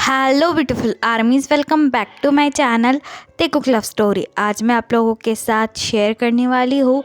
Hello beautiful armies, welcome back to my channel Taekook love story. आज मैं आप लोगों के साथ शेयर करने वाली हूँ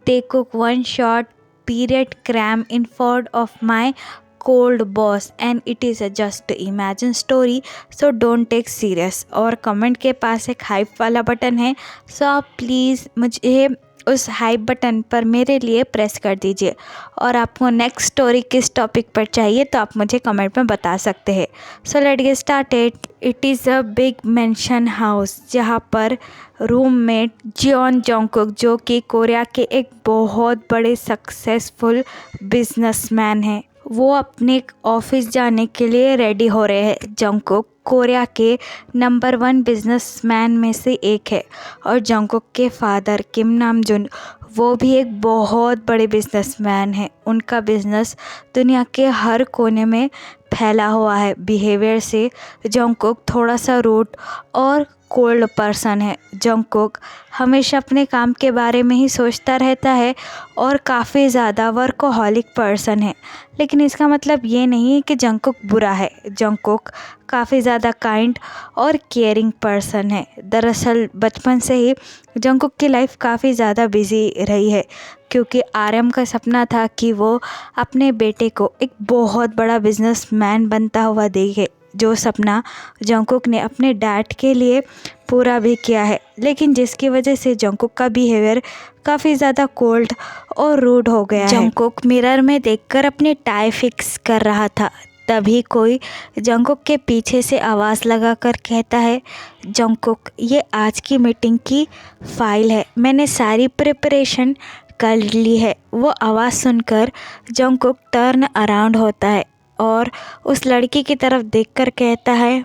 Taekook one shot period cramp in front of my cold boss and it is a just imagine story, so don't take serious. और कमेंट के पास एक हाइप वाला बटन है, सो आप प्लीज़ मुझे उस हाइप बटन पर मेरे लिए प्रेस कर दीजिए। और आपको नेक्स्ट स्टोरी किस टॉपिक पर चाहिए तो आप मुझे कमेंट में बता सकते हैं। So let get started. It is a big mention house जहाँ पर रूममेट जियोन जोंगकुक, जो कि कोरिया के एक बहुत बड़े सक्सेसफुल बिजनेसमैन हैं, वो अपने ऑफिस जाने के लिए रेडी हो रहे हैं। जंगकुक कोरिया के नंबर 1 बिजनेसमैन में से एक है और जंगकुक के फादर किम नामजुन, वो भी एक बहुत बड़े बिजनेसमैन हैं। उनका बिजनेस दुनिया के हर कोने में फैला हुआ है। बिहेवियर से जंगकुक थोड़ा सा रूड और कोल्ड पर्सन है। जंगकुक हमेशा अपने काम के बारे में ही सोचता रहता है और काफ़ी ज़्यादा वर्कोहॉलिक पर्सन है। लेकिन इसका मतलब ये नहीं है कि जंगकुक बुरा है। जंगकुक काफ़ी ज़्यादा काइंड और केयरिंग पर्सन है। दरअसल बचपन से ही जंगकुक की लाइफ काफ़ी ज़्यादा बिजी रही है, क्योंकि आर्यम का सपना था कि वो अपने बेटे को एक बहुत बड़ा बिजनेसमैन बनता हुआ देखे, जो सपना जंगकुक ने अपने डैड के लिए पूरा भी किया है। लेकिन जिसकी वजह से जंगकुक का बिहेवियर काफ़ी ज़्यादा कोल्ड और रूड हो गया है। जंगकुक मिरर में देखकर अपनी टाई फिक्स कर रहा था, तभी कोई जंगकुक के पीछे से आवाज़ लगाकर कहता है, जंगकुक ये आज की मीटिंग की फाइल है, मैंने सारी प्रिपरेशन कर ली है। वो आवाज़ सुनकर जंगकुक टर्न अराउंड होता है और उस लड़की की तरफ देखकर कहता है,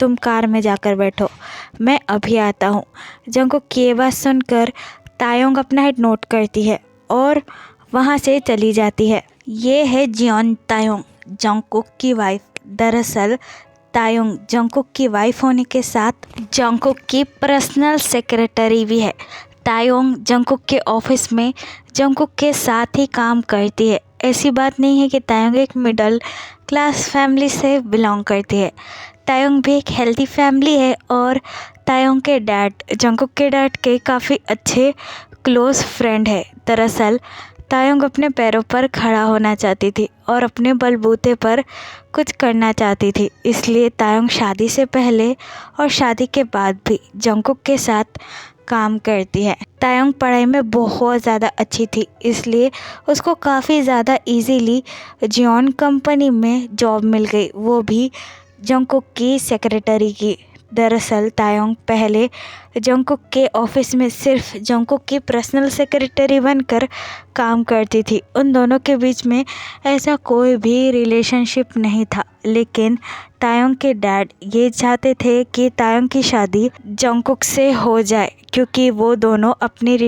तुम कार में जाकर बैठो, मैं अभी आता हूँ। जंगकुक की ये बात सुनकर तायोंग अपना हेड नोट करती है और वहाँ से चली जाती है। ये है जियोन तायोंग, जंगकुक की वाइफ। दरअसल तायोंग जंगकुक की वाइफ होने के साथ जंगकुक की पर्सनल सेक्रेटरी भी है। तायोंग जंगकुक के ऑफिस में जंगकुक के साथ ही काम करती है। ऐसी बात नहीं है कि तायोंग एक मिडिल क्लास फैमिली से बिलोंग करती है। तायोंग भी एक हेल्दी फैमिली है और तायोंग के डैड जंगकुक के डैड के काफ़ी अच्छे क्लोज फ्रेंड है। दरअसल तायोंग अपने पैरों पर खड़ा होना चाहती थी और अपने बलबूते पर कुछ करना चाहती थी। इसलिए तायोंग शादी से पहले और शादी के बाद भी जंगकुक के साथ काम करती है। तायोंग पढ़ाई में बहुत ज़्यादा अच्छी थी, इसलिए उसको काफ़ी ज़्यादा इजीली जियोन कंपनी में जॉब मिल गई, वो भी जंगकुक की सेक्रेटरी की। दरअसल तायोंग पहले जंगकुक के ऑफिस में सिर्फ जंगकुक की पर्सनल सेक्रेटरी बनकर काम करती थी। उन दोनों के बीच में ऐसा कोई भी रिलेशनशिप नहीं था। लेकिन तायोंग के डैड ये चाहते थे कि तायोंग की शादी जंगकुक से हो जाए, क्योंकि वो दोनों अपनी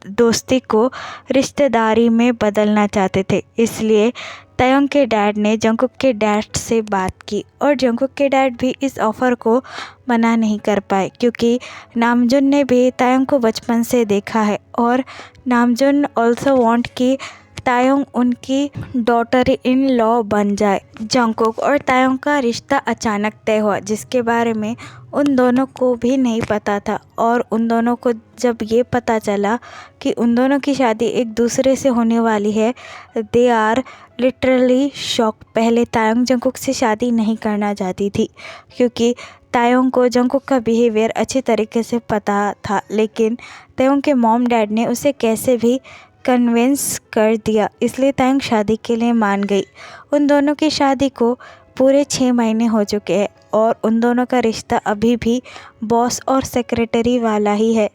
दोस्ती को रिश्तेदारी में बदलना चाहते थे। इसलिए तायोंग के डैड ने जंगकुक के डैड से बात की और जंगकुक के डैड भी इस ऑफ़र को मना नहीं कर पाए, क्योंकि नामजुन ने भी तायोंग को बचपन से देखा है और नामजुन ऑल्सो वांट कि तायोंग उनकी डॉटर इन लॉ बन जाए। जंगकुक और तायोंग का रिश्ता अचानक तय हुआ, जिसके बारे में उन दोनों को भी नहीं पता था। और उन दोनों को जब ये पता चला कि उन दोनों की शादी एक दूसरे से होने वाली है, दे आर लिटरली शॉक। पहले तायोंग जंगकुक से शादी नहीं करना चाहती थी, क्योंकि तायोंग को जंगकुक का बिहेवियर अच्छी तरीके से पता था। लेकिन तायोंग के मॉम डैड ने उसे कैसे भी कन्विंस कर दिया, इसलिए तायोंग शादी के लिए मान गई। उन दोनों की शादी को पूरे 6 महीने हो चुके हैं और उन दोनों का रिश्ता अभी भी बॉस और सेक्रेटरी वाला ही है,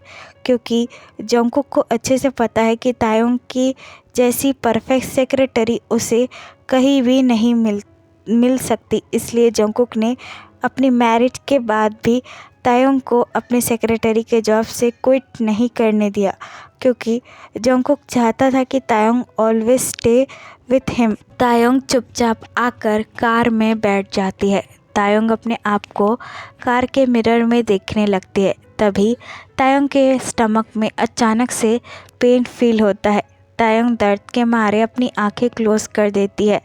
क्योंकि जंगकुक को अच्छे से पता है कि तायोंग की जैसी परफेक्ट सेक्रेटरी उसे कहीं भी नहीं मिल सकती। इसलिए जंगकुक ने अपनी मैरिज के बाद भी तायोंग को अपने सेक्रेटरी के जॉब से क्विट नहीं करने दिया, क्योंकि जंगकुक चाहता था कि तायोंग ऑलवेज स्टे विथ हिम। तायोंग चुपचाप आकर कार में बैठ जाती है। तायोंग अपने आप को कार के मिरर में देखने लगती है। तभी तायोंग के स्टमक में अचानक से पेन फील होता है। तायोंग दर्द के मारे अपनी आंखें क्लोज कर देती है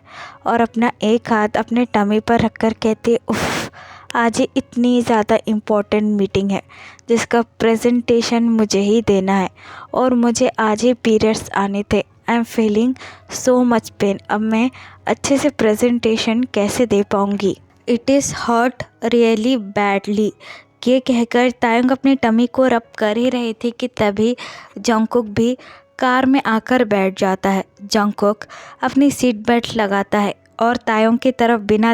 और अपना एक हाथ अपने टमी पर रखकर कहती है, उफ आज ये इतनी ज़्यादा इम्पोर्टेंट मीटिंग है जिसका प्रेजेंटेशन मुझे ही देना है और मुझे आज ही पीरियड्स आने थे। I am feeling so much pain. अब मैं अच्छे से प्रेजेंटेशन कैसे दे पाऊँगी? It is hurt really badly. ये कहकर तायंग अपनी टमी को रब कर ही रहे थे कि तभी जंगकुक भी कार में आकर बैठ जाता है। जंगकुक अपनी सीट बेल्ट लगाता है और तायोंग की तरफ बिना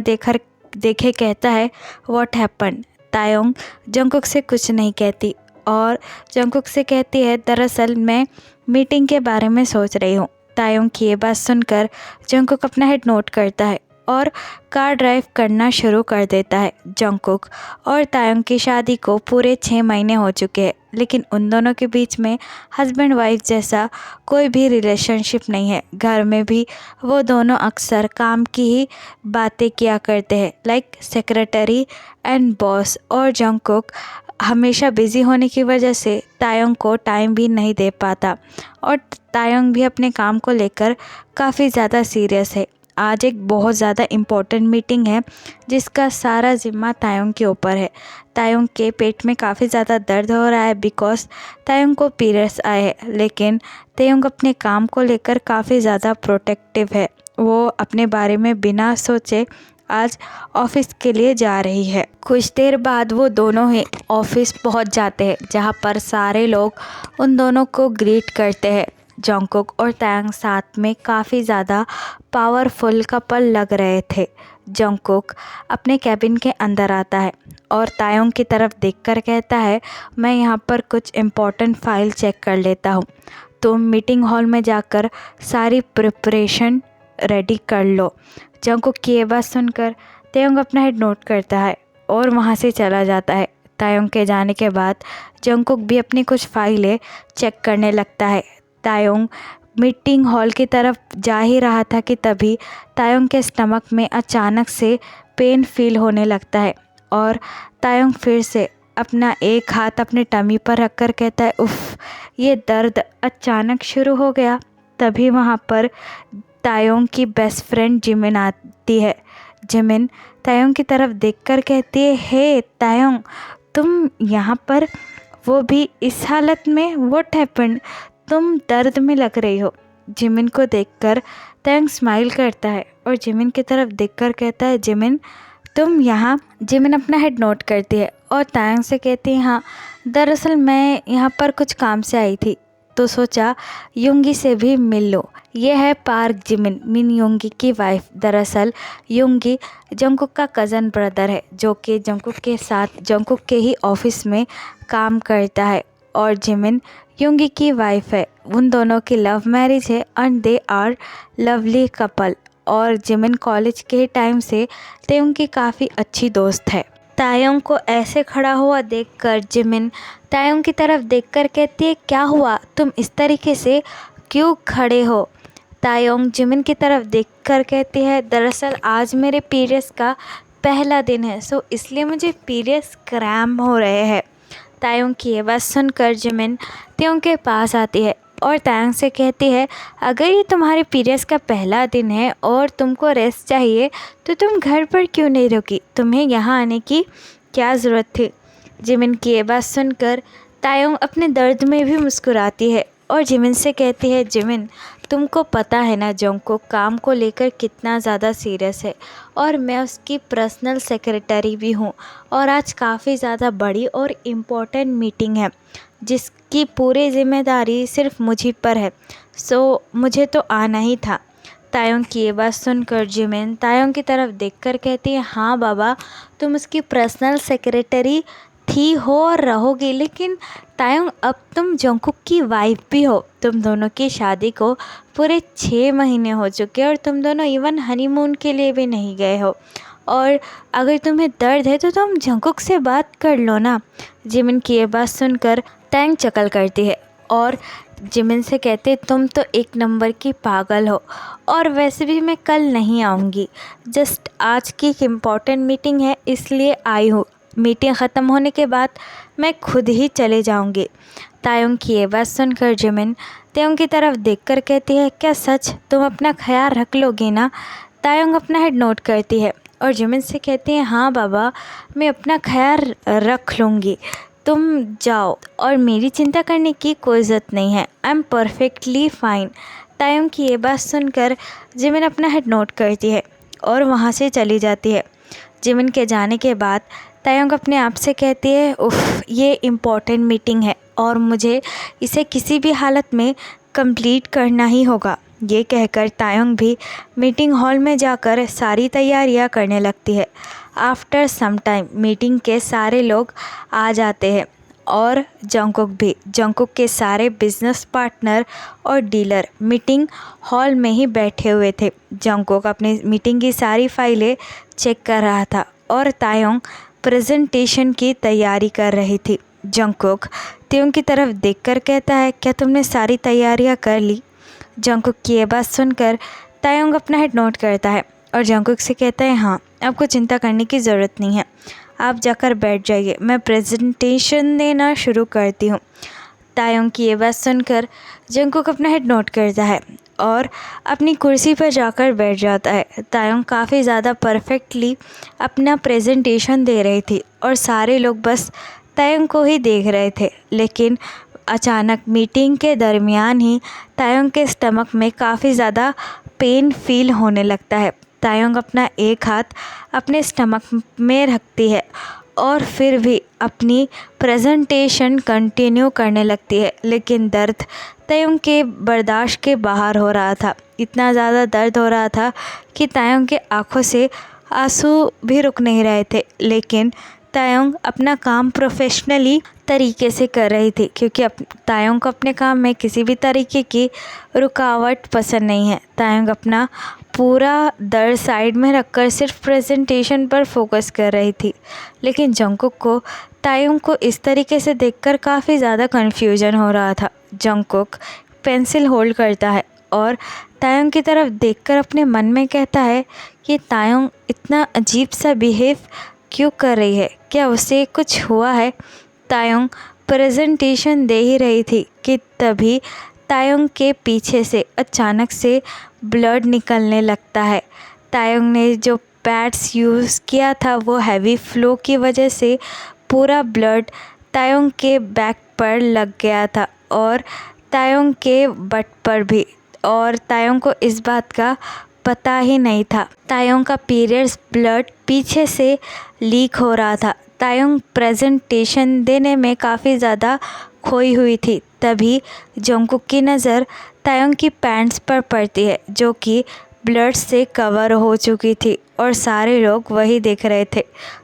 देखे कहता है, व्हाट हैपन? तायोंग जंगकुक से कुछ नहीं कहती और जंगकुक से कहती है, दरअसल मैं मीटिंग के बारे में सोच रही हूँ। तायोंग की ये बात सुनकर जंगकुक अपना हेड नोट करता है और कार ड्राइव करना शुरू कर देता है। जंगकुक और तायोंग की शादी को पूरे 6 महीने हो चुके हैं, लेकिन उन दोनों के बीच में हस्बैंड वाइफ जैसा कोई भी रिलेशनशिप नहीं है। घर में भी वो दोनों अक्सर काम की ही बातें किया करते हैं, लाइक सेक्रेटरी एंड बॉस। और जंगकुक हमेशा बिज़ी होने की वजह से तायोंग को टाइम भी नहीं दे पाता और तायोंग भी अपने काम को लेकर काफ़ी ज़्यादा सीरियस है। आज एक बहुत ज़्यादा इम्पोर्टेंट मीटिंग है जिसका सारा ज़िम्मा तायोंग के ऊपर है। तायोंग के पेट में काफ़ी ज़्यादा दर्द हो रहा है बिकॉज तायोंग को पीरियड्स आए हैं, लेकिन तायोंग अपने काम को लेकर काफ़ी ज़्यादा प्रोटेक्टिव है। वो अपने बारे में बिना सोचे आज ऑफिस के लिए जा रही है। कुछ देर बाद वो दोनों ही ऑफिस पहुंच जाते हैं जहां पर सारे लोग उन दोनों को ग्रीट करते हैं। जंगकुक और तायंग साथ में काफ़ी ज़्यादा पावरफुल कपल लग रहे थे। जंगकुक अपने कैबिन के अंदर आता है और तायोंग की तरफ देखकर कहता है, मैं यहाँ पर कुछ इम्पोर्टेंट फाइल चेक कर लेता हूँ। तुम मीटिंग हॉल में जाकर सारी प्रिपरेशन रेडी कर लो। जंगकुक की ये बात सुनकर तायोंग अपना हेड नोट करता है और वहाँ से चला जाता है। तायोंग के जाने के बाद जंगकुक भी अपनी कुछ फाइलें चेक करने लगता है। तायोंग मीटिंग हॉल की तरफ जा ही रहा था कि तभी तायोंग के स्टमक में अचानक से पेन फील होने लगता है और तायोंग फिर से अपना एक हाथ अपने टमी पर रखकर कहता है, उफ़, ये दर्द अचानक शुरू हो गया। तभी वहाँ पर तायोंग की बेस्ट फ्रेंड जिमिन आती है। जिमिन तायोंग की तरफ देखकर कहती है, हे तायोंग, तुम यहाँ पर, वो भी इस हालत में? What happened? तुम दर्द में लग रही हो। जिमिन को देखकर तायोंग स्माइल करता है और जिमिन की तरफ देखकर कहता है, जिमिन तुम यहाँ? जिमिन अपना हेड नोट करती है और तायोंग से कहती है, हाँ, दरअसल मैं यहाँ पर कुछ काम से आई थी तो सोचा युंगी से भी मिल लो। ये है पार्क जिमिन, मिन युंगी की वाइफ। दरअसल युंगी जंगकुक का कज़न ब्रदर है जो कि जंगकुक के साथ जंगकुक के ही ऑफिस में काम करता है और जिमिन युंगी की वाइफ है। उन दोनों की लव मैरिज है and they are lovely couple. और जिमिन कॉलेज के टाइम से तायोंग की काफ़ी अच्छी दोस्त है। तायोंग को ऐसे खड़ा हुआ देखकर जिमिन तायोंग की तरफ देखकर कहती है, क्या हुआ, तुम इस तरीके से क्यों खड़े हो? तायोंग जिमिन की तरफ देखकर कहती है, दरअसल आज मेरे पीरियड्स का पहला दिन है, सो इसलिए मुझे पीरियड्स क्रैम्प हो रहे हैं। तायोंग की ये बात सुनकर जिमिन तायोंग के पास आती है और तायोंग से कहती है, अगर ये तुम्हारे पीरियड्स का पहला दिन है और तुमको रेस्ट चाहिए तो तुम घर पर क्यों नहीं रुकी? तुम्हें यहाँ आने की क्या ज़रूरत थी? जिमिन की ये बात सुनकर तायोंग अपने दर्द में भी मुस्कुराती है और जिमिन से कहती है, जिमिन तुमको पता है ना जंगकुक काम को लेकर कितना ज़्यादा सीरियस है और मैं उसकी पर्सनल सेक्रेटरी भी हूँ और आज काफ़ी ज़्यादा बड़ी और इम्पोर्टेंट मीटिंग है जिसकी पूरी जिम्मेदारी सिर्फ मुझी पर है, सो मुझे तो आना ही था। तायोंग की ये बात सुनकर जिमिन तायोंग की तरफ देखकर कहती है, हाँ बाबा, तुम उसकी पर्सनल सेक्रेटरी थी हो और रहोगी, लेकिन तायोंग अब तुम जंगकुक की वाइफ भी हो। तुम दोनों की शादी को पूरे 6 महीने हो चुके और तुम दोनों इवन हनीमून के लिए भी नहीं गए हो और अगर तुम्हें दर्द है तो तुम जंगकुक से बात कर लो ना। जिमिन की ये बात सुनकर तायोंग चकल करती है और जिमिन से कहते, तुम तो एक नंबर की पागल हो और वैसे भी मैं कल नहीं आऊँगी, जस्ट आज की एक इम्पॉर्टेंट मीटिंग है इसलिए आई हूँ। मीटिंग ख़त्म होने के बाद मैं खुद ही चले जाऊँगी। तायोंग की ये बात सुनकर जिमिन तायोंग की तरफ देखकर कहती है, क्या सच? तुम अपना ख्याल रख लोगे ना? तायोंग अपना हेड नोट करती है और जिमिन से कहती हैं हाँ बाबा, मैं अपना ख्याल रख लूँगी, तुम जाओ और मेरी चिंता करने की कोई ज़रूरत नहीं है, आई एम परफेक्टली फ़ाइन। तायोंग की ये बात सुनकर जिमिन अपना हेड नोट करती है और वहाँ से चली जाती है। जिमिन के जाने के बाद तायोंग अपने आप से कहती है उफ़, ये इम्पोर्टेंट मीटिंग है और मुझे इसे किसी भी हालत में कंप्लीट करना ही होगा। ये कहकर तायोंग भी मीटिंग हॉल में जाकर सारी तैयारियां करने लगती है। आफ्टर सम टाइम मीटिंग के सारे लोग आ जाते हैं और जंगकुक भी। जंगकुक के सारे बिजनेस पार्टनर और डीलर मीटिंग हॉल में ही बैठे हुए थे। जंगकुक अपनी मीटिंग की सारी फाइलें चेक कर रहा था और तायोंग प्रेजेंटेशन की तैयारी कर रही थी। जंगकुक तायोंग की तरफ देखकर कहता है क्या तुमने सारी तैयारियां कर ली? जंगकुक की ये बात सुनकर तायोंग अपना हेड नोट करता है और जंगकुक से कहता है हाँ, आपको चिंता करने की ज़रूरत नहीं है, आप जाकर बैठ जाइए, मैं प्रेजेंटेशन देना शुरू करती हूँ। तायोंग की ये बात सुनकर जंगकुक अपना हेड नोट करता है और अपनी कुर्सी पर जाकर बैठ जाता है। तायोंग काफ़ी ज़्यादा परफेक्टली अपना प्रेजेंटेशन दे रही थी और सारे लोग बस तायोंग को ही देख रहे थे। लेकिन अचानक मीटिंग के दरमियान ही तायोंग के स्टमक में काफ़ी ज़्यादा पेन फील होने लगता है। तायोंग अपना एक हाथ अपने स्टमक में रखती है और फिर भी अपनी प्रेजेंटेशन कंटिन्यू करने लगती है। लेकिन दर्द तायोंग के बर्दाश्त के बाहर हो रहा था। इतना ज़्यादा दर्द हो रहा था कि तायोंग के आँखों से आंसू भी रुक नहीं रहे थे। लेकिन तायोंग अपना काम प्रोफेशनली तरीके से कर रही थी क्योंकि तायोंग को अपने काम में किसी भी तरीके की रुकावट पसंद नहीं है। तायोंग अपना पूरा दर्द साइड में रखकर सिर्फ प्रेजेंटेशन पर फोकस कर रही थी। लेकिन जंगकुक को तायोंग को इस तरीके से देखकर काफ़ी ज़्यादा कन्फ्यूजन हो रहा था। जंगकुक पेंसिल होल्ड करता है और तायोंग की तरफ देखकर अपने मन में कहता है कि तायोंग इतना अजीब सा बिहेव क्यों कर रही है, क्या उसे कुछ हुआ है? तायोंग प्रेजेंटेशन दे ही रही थी कि तभी तायोंग के पीछे से अचानक से ब्लड निकलने लगता है। तायोंग ने जो पैड्स यूज़ किया था वो हैवी फ्लो की वजह से पूरा ब्लड तायोंग के बैक पर लग गया था और तायोंग के बट पर भी, और तायोंग को इस बात का पता ही नहीं था। तायोंग का पीरियड्स ब्लड पीछे से लीक हो रहा था। तायोंग प्रेजेंटेशन देने में काफ़ी ज़्यादा खोई हुई थी। तभी जंगकुक की नज़र तायोंग की पैंट्स पर पड़ती है जो कि ब्लड से कवर हो चुकी थी और सारे लोग वही देख रहे थे,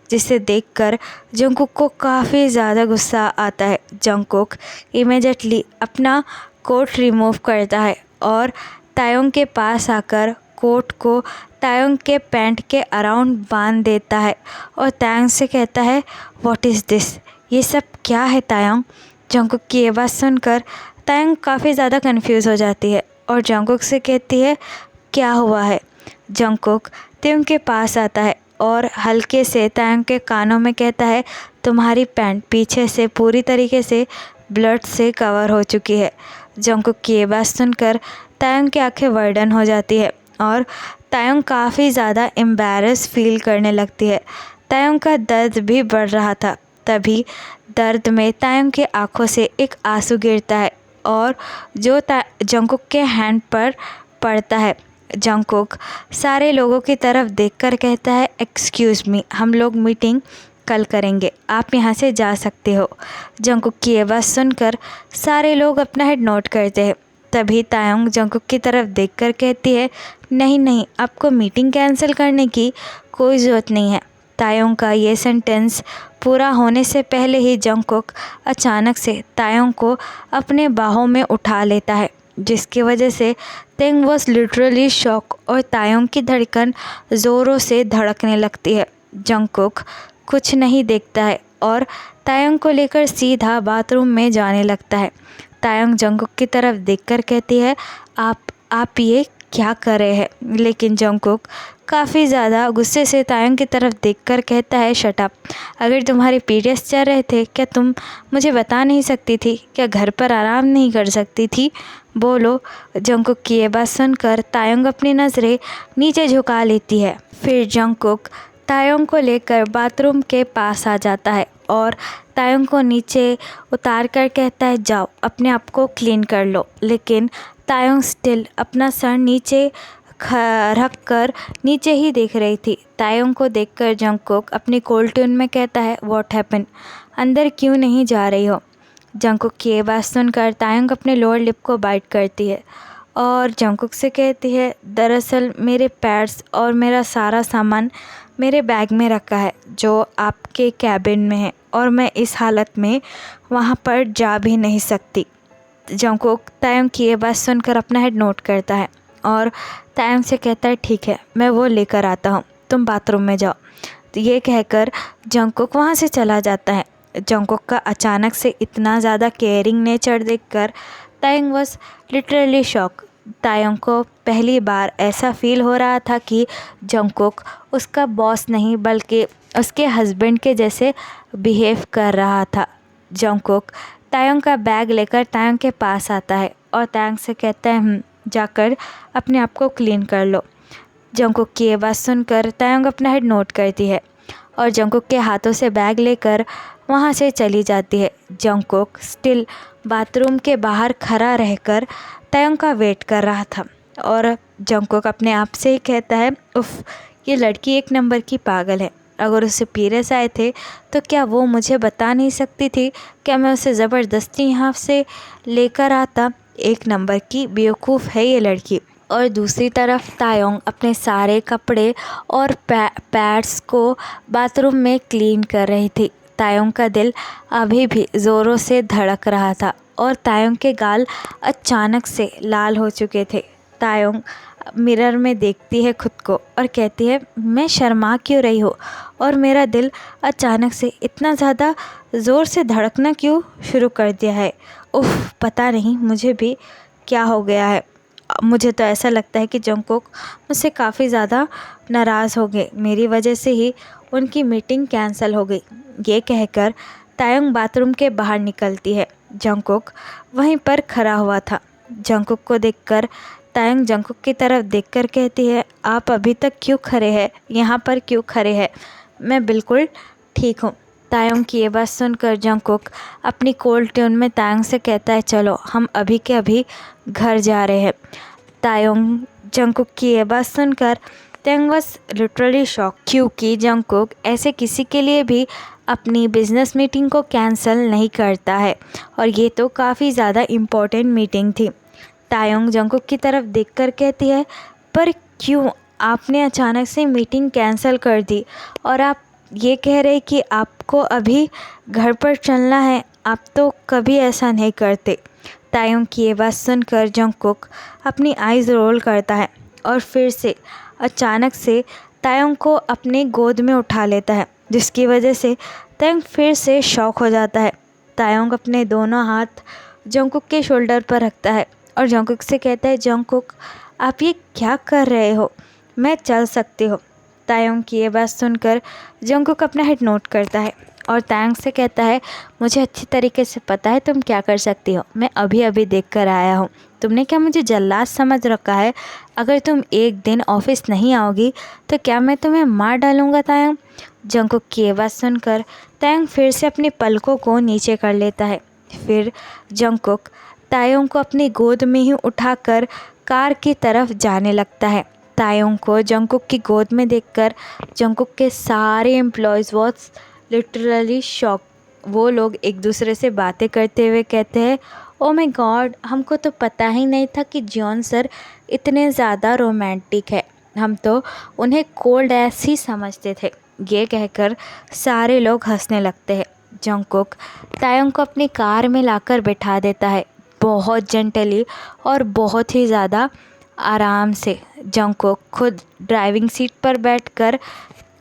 जिसे देखकर जंगकुक को काफ़ी ज़्यादा गुस्सा आता है। जंगकुक इमीडिएटली अपना कोट रिमूव करता है और तायोंग के पास आकर कोट को तायोंग के पैंट के अराउंड बांध देता है और तायोंग से कहता है व्हाट इज़ दिस, ये सब क्या है तायोंग? जंगकुक की ये बात सुनकर तायोंग काफ़ी ज़्यादा कंफ्यूज हो जाती है और जंगकुक से कहती है क्या हुआ है? जंगकुक तायोंग के पास आता है और हल्के से तायोंग के कानों में कहता है तुम्हारी पैंट पीछे से पूरी तरीके से ब्लड से कवर हो चुकी है। जंगकुक की ये बात सुनकर तायोंग की आंखें वर्डन हो जाती है और तायोंग काफ़ी ज़्यादा एम्बैरस फील करने लगती है। तायोंग का दर्द भी बढ़ रहा था। तभी दर्द में तायोंग की आंखों से एक आंसू गिरता है और जो जंगकुक के हैंड पर पड़ता है। जंगकुक सारे लोगों की तरफ देखकर कहता है एक्सक्यूज़ मी, हम लोग मीटिंग कल करेंगे, आप यहाँ से जा सकते हो। जंगकुक की ये बात सुनकर सारे लोग अपना हेड नोट करते हैं। तभी तायोंग जंगकुक की तरफ देखकर कहती है नहीं नहीं, आपको मीटिंग कैंसिल करने की कोई ज़रूरत नहीं है। तायोंग का ये सेंटेंस पूरा होने से पहले ही जंगकुक अचानक से तायोंग को अपने बाहों में उठा लेता है, जिसकी वजह से तायोंग वॉज लिटरली शॉक और तायोंग की धड़कन ज़ोरों से धड़कने लगती है। जंगकुक कुछ नहीं देखता है और तायोंग को लेकर सीधा बाथरूम में जाने लगता है। तायोंग जंगकुक की तरफ देखकर कहती है आप ये क्या कर रहे हैं? लेकिन जंगकुक काफ़ी ज़्यादा गुस्से से तायोंग की तरफ देखकर कहता है शट अप, अगर तुम्हारे पीरियड्स चल रहे थे क्या तुम मुझे बता नहीं सकती थी? क्या घर पर आराम नहीं कर सकती थी? बोलो। जंगकुक की ये बात सुनकर तायोंग अपनी नज़रें नीचे झुका लेती है। फिर जंगकुक तायोंग को लेकर बाथरूम के पास आ जाता है और तायोंग को नीचे उतार कर कहता है जाओ अपने आप को क्लीन कर लो। लेकिन तायोंग स्टिल अपना सर नीचे रख कर नीचे ही देख रही थी। तायोंग को देखकर जंगकुक अपनी कोल्ड ट्यून में कहता है व्हाट हैपन, अंदर क्यों नहीं जा रही हो। जंगकुक की ये बात सुनकर तायोंग अपने लोअर लिप को बाइट करती है और जंगकुक से कहती है दरअसल मेरे पैड्स और मेरा सारा सामान मेरे बैग में रखा है जो आपके कैबिन में है और मैं इस हालत में वहाँ पर जा भी नहीं सकती। जंगकुक तायोंग की ये बात सुनकर अपना हेड नोट करता है और तायोंग से कहता है ठीक है मैं वो लेकर आता हूँ, तुम बाथरूम में जाओ। तो ये कहकर जंगकुक वहाँ से चला जाता है। जंगकुक का अचानक से इतना ज़्यादा केयरिंग नेचर देखकर तायोंग वॉज लिटरली शॉक। तायोंग को पहली बार ऐसा फील हो रहा था कि जंगकुक उसका बॉस नहीं बल्कि उसके हस्बैंड के जैसे बिहेव कर रहा था। जंगकुक तायोंग का बैग लेकर तायोंग के पास आता है और तायोंग से कहता है जाकर अपने आप को क्लीन कर लो। जंगकुक की ये बात सुनकर तायोंग अपना हेड नोट करती है और जंगकुक के हाथों से बैग लेकर वहाँ से चली जाती है। जंगकुक स्टिल बाथरूम के बाहर खड़ा रहकर तायोंग का वेट कर रहा था और जंगकुक अपने आप से ही कहता है उफ़ ये लड़की एक नंबर की पागल है। अगर उसे पीरियड्स आए थे तो क्या वो मुझे बता नहीं सकती थी? क्या मैं उसे ज़बरदस्ती यहाँ से लेकर आता? एक नंबर की बेवकूफ़ है ये लड़की। और दूसरी तरफ तायोंग अपने सारे कपड़े और पैड्स को बाथरूम में क्लीन कर रही थी। तायोंग का दिल अभी भी ज़ोरों से धड़क रहा था और तायोंग के गाल अचानक से लाल हो चुके थे। तायोंग मिरर में देखती है खुद को और कहती है मैं शर्मा क्यों रही हूँ और मेरा दिल अचानक से इतना ज़्यादा ज़ोर से धड़कना क्यों शुरू कर दिया है। उफ़ पता नहीं मुझे भी क्या हो गया है। मुझे तो ऐसा लगता है कि जंगकुक मुझसे काफ़ी ज़्यादा नाराज़ हो गए, मेरी वजह से ही उनकी मीटिंग कैंसिल हो गई। ये कहकर तायोंग बाथरूम के बाहर निकलती है। जंगकुक वहीं पर खड़ा हुआ था। जंगकुक को देखकर तायोंग जंगकुक की तरफ देखकर कहती है आप अभी तक क्यों खड़े हैं, यहाँ पर क्यों खड़े हैं? मैं बिल्कुल ठीक हूँ। तायोंग की ये बात सुनकर जंगकुक अपनी कोल्ड ट्यून में तायोंग से कहता है चलो हम अभी के अभी घर जा रहे हैं। तायोंग जंगकुक की ये बात सुनकर तायोंग वाज लिटरली शॉक क्योंकि जंगकुक ऐसे किसी के लिए भी अपनी बिज़नेस मीटिंग को कैंसिल नहीं करता है और ये तो काफ़ी ज़्यादा इम्पोर्टेंट मीटिंग थी। तायोंग जंगकुक की तरफ देखकर कहती है पर क्यों आपने अचानक से मीटिंग कैंसिल कर दी और आप ये कह रहे कि आपको अभी घर पर चलना है? आप तो कभी ऐसा नहीं करते। तायोंग की ये बात सुनकर जंगकुक अपनी आइज़ रोल करता है और फिर से अचानक से तायोंग को अपने गोद में उठा लेता है जिसकी वजह से तायोंग फिर से शॉक हो जाता है। तायोंग अपने दोनों हाथ जंगकुक के शोल्डर पर रखता है और जंगकुक से कहता है जंगकुक आप ये क्या कर रहे हो, मैं चल सकती हूँ। तायोंग की ये बात सुनकर जंगकुक अपना हेड नोट करता है और तायोंग से कहता है मुझे अच्छी तरीके से पता है तुम क्या कर सकती हो, मैं अभी अभी देख कर आया हूँ। तुमने क्या मुझे जल्लाद समझ रखा है? अगर तुम एक दिन ऑफिस नहीं आओगी तो क्या मैं तुम्हें मार डालूँगा? तायोंग जंगकुक की ये बात सुनकर तायोंग फिर से अपने पलकों को नीचे कर लेता है। फिर जंगकुक तायोंग को अपनी गोद में ही उठाकर कार की तरफ जाने लगता है। तायोंग को जंगकुक की गोद में देखकर जंगकुक के सारे एम्प्लॉयज़ वॉज लिटरली शॉक। वो लोग एक दूसरे से बातें करते हुए कहते हैं ओ माय गॉड, हमको तो पता ही नहीं था कि जॉन सर इतने ज़्यादा रोमांटिक है, हम तो उन्हें कोल्ड ऐस ही समझते थे। ये कहकर सारे लोग हंसने लगते हैं। जंगकुक तायोंग को अपनी कार में लाकर बिठा देता है बहुत जेंटली और बहुत ही ज़्यादा आराम से। जंगकुक खुद ड्राइविंग सीट पर बैठकर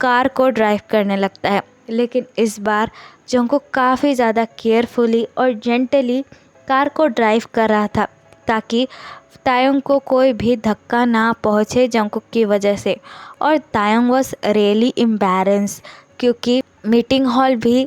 कार को ड्राइव करने लगता है, लेकिन इस बार जंगकुक काफ़ी ज़्यादा केयरफुली और जेंटली कार को ड्राइव कर रहा था ताकि तायोंग को कोई भी धक्का ना पहुँचे जंगकुक की वजह से। और तायोंग वॉज रियली एम्बैरेंस क्योंकि मीटिंग हॉल भी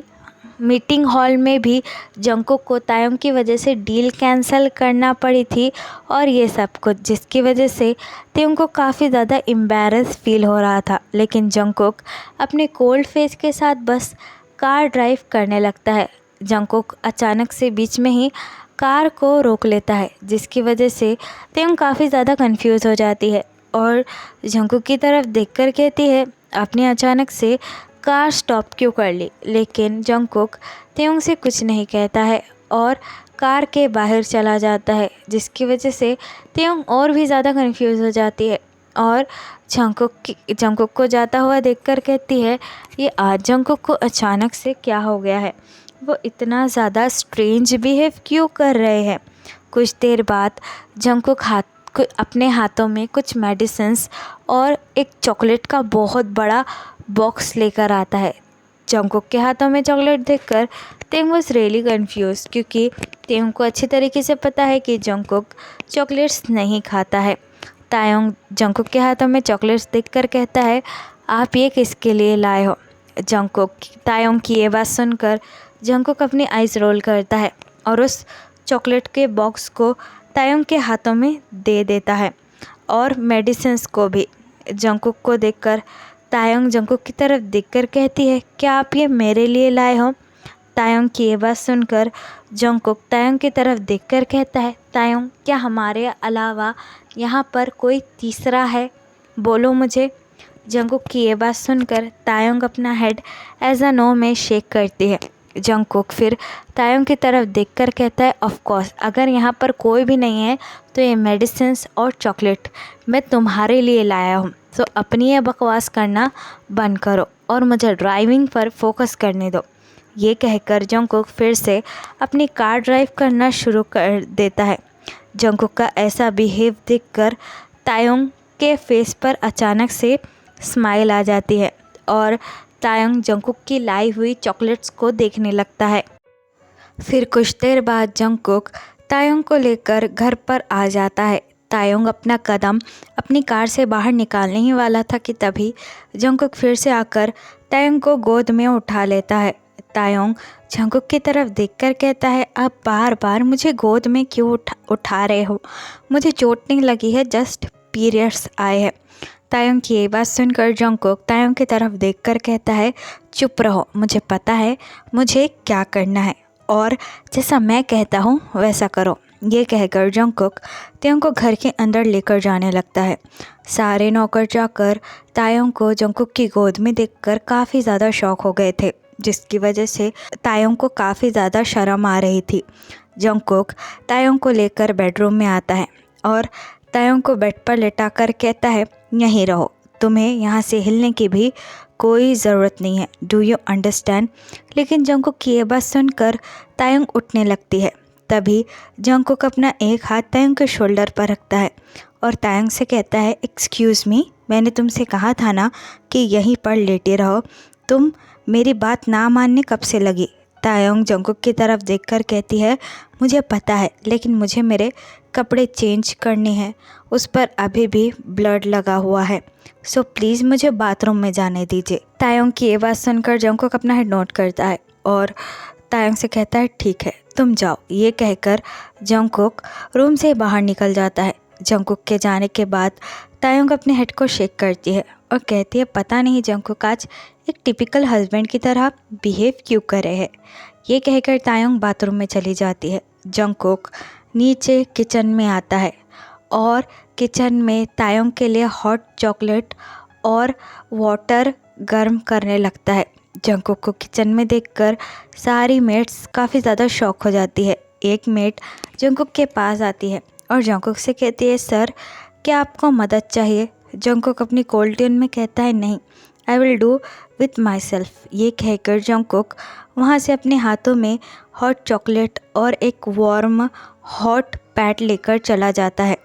मीटिंग हॉल में भी जंगकुक को तायोंग की वजह से डील कैंसिल करना पड़ी थी और ये सब कुछ, जिसकी वजह से तायोंग को काफ़ी ज़्यादा एम्बैरस फील हो रहा था। लेकिन जंगकुक अपने कोल्ड फेस के साथ बस कार ड्राइव करने लगता है। जंगकुक अचानक से बीच में ही कार को रोक लेता है, जिसकी वजह से तायोंग काफ़ी ज़्यादा कंफ्यूज हो जाती है और जंगकुक की तरफ देखकर कहती है आपने अचानक से कार स्टॉप क्यों कर ली। लेकिन जंगकुक तायोंग से कुछ नहीं कहता है और कार के बाहर चला जाता है, जिसकी वजह से तायोंग और भी ज़्यादा कंफ्यूज हो जाती है और जंगकुक को जाता हुआ देखकर कहती है ये आज जंगकुक को अचानक से क्या हो गया है, वो इतना ज़्यादा स्ट्रेंज बिहेव क्यों कर रहे हैं। कुछ देर बाद जंगकुक अपने हाथों में कुछ मेडिसिन्स और एक चॉकलेट का बहुत बड़ा बॉक्स लेकर आता है। जंगकुक के हाथों में चॉकलेट देखकर तायोंग वाज रियली कंफ्यूज, क्योंकि तायोंग को अच्छी तरीके से पता है कि जंगकुक चॉकलेट्स नहीं खाता है। तायोंग जंगकुक के हाथों में चॉकलेट्स देखकर कहता है आप ये किसके लिए लाए हो। तायोंग की ये बात सुनकर जंगकुक अपनी आइज़ रोल करता है और उस चॉकलेट के बॉक्स को तायोंग के हाथों में दे देता है और मेडिसिन्स को भी। जंगकुक को देखकर तायोंग जंगकुक की तरफ देखकर कहती है क्या आप ये मेरे लिए लाए हो। तायोंग की ये बात सुनकर जंगकुक तायोंग की तरफ देखकर कहता है तायोंग क्या हमारे अलावा यहाँ पर कोई तीसरा है, बोलो मुझे। जंगकुक की ये बात सुनकर तायोंग अपना हेड एज अ नो में शेक करती है। जंगकुक फिर तायोंग की तरफ देखकर कहता है ऑफ कोर्स अगर यहाँ पर कोई भी नहीं है तो ये मेडिसिन्स और चॉकलेट मैं तुम्हारे लिए लाया हूँ, तो अपनी ये बकवास करना बंद करो और मुझे ड्राइविंग पर फोकस करने दो। ये कहकर जंगकुक फिर से अपनी कार ड्राइव करना शुरू कर देता है। जंगकुक का ऐसा बिहेव देखकर तायोंग के फेस पर अचानक से स्माइल आ जाती है और तायोंग जंगकुक की लाई हुई चॉकलेट्स को देखने लगता है। फिर कुछ देर बाद जंगकुक तायोंग को लेकर घर पर आ जाता है। तायोंग अपना कदम अपनी कार से बाहर निकालने ही वाला था कि तभी जंगकुक फिर से आकर तायोंग को गोद में उठा लेता है। तायोंग जंगकुक की तरफ देखकर कहता है आप बार बार मुझे गोद में क्यों उठा रहे हो, मुझे चोट नहीं लगी है, जस्ट पीरियड्स आए हैं। तायोंग की ये बात सुनकर जंगकुक तायोंग की तरफ देखकर कहता है चुप रहो, मुझे पता है मुझे क्या करना है और जैसा मैं कहता हूँ वैसा करो। ये कहकर जंगकुक तायोंग को घर के अंदर लेकर जाने लगता है। सारे नौकर जाकर तायोंग को जंगकुक की गोद में देखकर काफ़ी ज़्यादा शॉक हो गए थे, जिसकी वजह से तायोंग को काफ़ी ज़्यादा शर्म आ रही थी। जंगकुक तायोंग को लेकर बेडरूम में आता है और तायोंग को बेड पर लेटाकर कहता है यहीं रहो, तुम्हें यहाँ से हिलने की भी कोई ज़रूरत नहीं है, डू यू अंडरस्टैंड। लेकिन जंगकुक की ये बात सुनकर तायोंग उठने लगती है। तभी जंगकुक अपना एक हाथ तायोंग के शोल्डर पर रखता है और तायोंग से कहता है एक्सक्यूज़ मी, मैंने तुमसे कहा था ना कि यहीं पर लेटे रहो, तुम मेरी बात ना मानने कब से लगी। तायोंग जंगकुक की तरफ देखकर कहती है मुझे पता है, लेकिन मुझे मेरे कपड़े चेंज करने हैं, उस पर अभी भी ब्लड लगा हुआ है, सो प्लीज़ मुझे बाथरूम में जाने दीजिए। तायोंग की ये बात सुनकर जंगकुक अपना हेड नोट करता है और तायोंग से कहता है ठीक है तुम जाओ। ये कहकर जंगकुक रूम से बाहर निकल जाता है। जंगकुक के जाने के बाद तायोंग अपने हेड को शेक करती है और कहती है पता नहीं जंगकुक आज एक टिपिकल हस्बैंड की तरह बिहेव क्यों कर रहे हैं। ये कहकर तायोंग बाथरूम में चली जाती है। जंगकुक नीचे किचन में आता है और किचन में तायोंग के लिए हॉट चॉकलेट और वाटर गर्म करने लगता है। जंगकुक को किचन में देखकर सारी मेट्स काफ़ी ज़्यादा शॉक हो जाती है। एक मेट जंगकुक के पास आती है और जंगकुक से कहती है सर क्या आपको मदद चाहिए। जंगकुक अपनी कोल्ड ट्यून में कहता है नहीं, I will do with my self. ये कहकर जंगकुक वहाँ से अपने हाथों में हॉट चॉकलेट और एक वार्म हॉट पैड लेकर चला जाता है।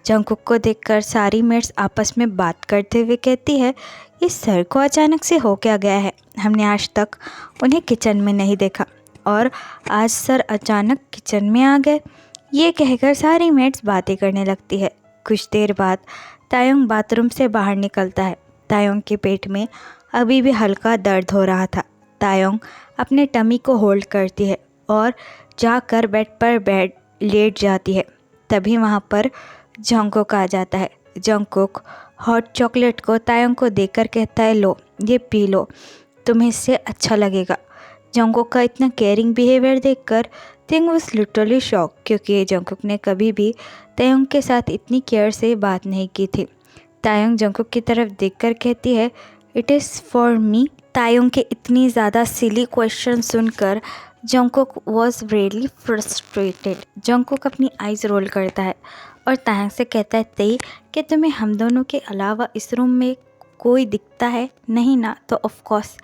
जंगकुक को देखकर सारी मेट्स आपस में बात करते हुए कहती है इस सर को अचानक से हो क्या गया है, हमने आज तक उन्हें किचन में नहीं देखा और आज सर अचानक किचन में आ गए। ये कहकर सारी मेट्स बातें करने लगती है। कुछ देर बाद तायोंग बाथरूम से बाहर निकलता है। तायोंग के पेट में अभी भी हल्का दर्द हो रहा था। तायोंग अपने टमी को होल्ड करती है और जाकर बेड पर लेट जाती है। तभी वहाँ पर जंगकोक आ जाता है। जंगकोक हॉट चॉकलेट को तायोंग को देकर कहता है, लो ये पी लो, तुम्हें इससे अच्छा लगेगा। जंगकोक का इतना केयरिंग बिहेवियर देखकर तायोंग वाज लिटरली शॉक, क्योंकि जंगकोक ने कभी भी तायोंग के साथ इतनी केयर से बात नहीं की थी। तायोंग जंगकोक की तरफ देखकर कहती है, इट इज़ फॉर मी। तायोंग के इतनी ज़्यादा सिली क्वेश्चन सुनकर जंगकोक वॉज रियली फ्रस्ट्रेटेड। जंगकोक अपनी आइज़ रोल करता है और तायोंग से कहता है, तेई कि तुम्हें हम दोनों के अलावा इस रूम में कोई दिखता है नहीं ना? तो ऑफ कोर्स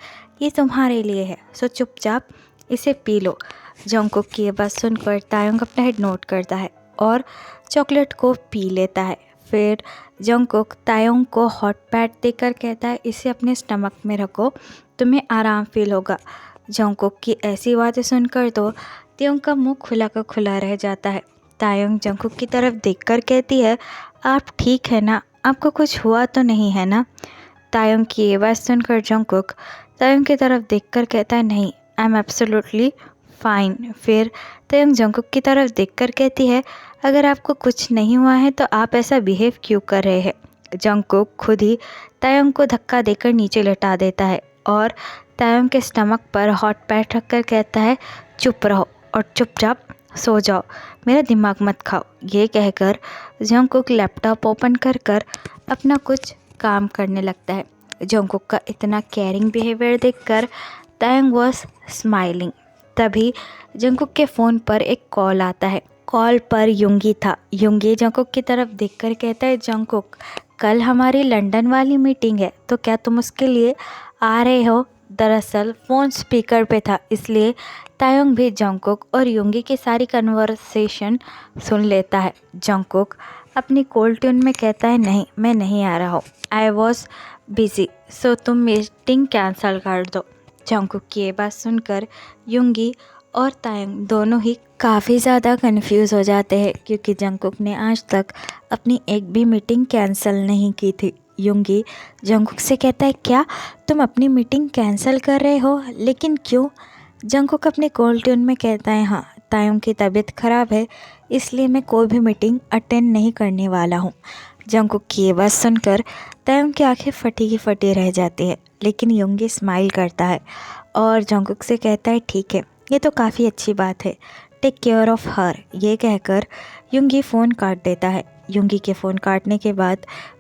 ये तुम्हारे लिए है, सो चुपचाप इसे पी लो। जंगकोक की ये बात सुनकर तायोंग अपना हेड नोट करता है और चॉकलेट को पी लेता है। फिर जंगकोक तायोंग को हॉट पैट देकर कहता है, इसे अपने स्टमक में रखो, तुम्हें आराम फील होगा। जंगकोक की ऐसी बातें सुनकर तो तायोंग का मुंह खुला का खुला रह जाता है। तायोंग जंगकोक की तरफ देखकर कहती है, आप ठीक है ना? आपको कुछ हुआ तो नहीं है ना? तायोंग की ये बात सुनकर जंगकोक तायोंग की तरफ देखकर कहता है, नहीं, आई एम एब्सोल्युटली फाइन। फिर तायोंग जंगकोक की तरफ देखकर कहती है, अगर आपको कुछ नहीं हुआ है तो आप ऐसा बिहेव क्यों कर रहे हैं? जंगकोक खुद ही तायोंग को धक्का देकर नीचे लेटा देता है और तायोंग के स्टमक पर हॉट पैट रखकर कहता है, चुप रहो और चुपचाप सो जाओ, मेरा दिमाग मत खाओ। ये कहकर जंगकोक लैपटॉप ओपन कर अपना कुछ काम करने लगता है। जंगकोक का इतना केयरिंग बिहेवियर देखकर तायोंग वॉज स्माइलिंग। तभी जंगकोक के फ़ोन पर एक कॉल आता है। कॉल पर युंगी था। युंगी जंगकोक की तरफ देखकर कहता है, जंगकोक कल हमारी लंदन वाली मीटिंग है, तो क्या तुम उसके लिए आ रहे हो? दरअसल फ़ोन स्पीकर पे था, इसलिए तायोंग भी जंगकोक और युंगी की सारी कन्वर्सेशन सुन लेता है। जंगकोक अपनी कोल्ड ट्यून में कहता है, नहीं, मैं नहीं आ रहा हूँ, आई वॉज बिज़ी, सो तुम मीटिंग कैंसिल कर दो। जंगकोक की ये बात सुनकर युंगी और तायोंग दोनों ही काफ़ी ज़्यादा कंफ्यूज हो जाते हैं, क्योंकि जंगकोक ने आज तक अपनी एक भी मीटिंग कैंसिल नहीं की थी। युंगी जंगकोक से कहता है, क्या तुम अपनी मीटिंग कैंसिल कर रहे हो? लेकिन क्यों? जंगकोक अपने कोल्ड ट्यून में कहता है, हाँ, तायोंग की तबीयत ख़राब है, इसलिए मैं कोई भी मीटिंग अटेंड नहीं करने वाला हूँ। जंगकोक की ये बात सुनकर तायोंग की आंखें फटी की फटी रह जाती है, लेकिन युंगी स्माइल करता है और जंगकोक से कहता है, ठीक है, ये तो काफ़ी अच्छी बात है, टेक केयर ऑफ़ हर। ये कहकर युंगी फ़ोन काट देता है। युंगी के फ़ोन काटने के बाद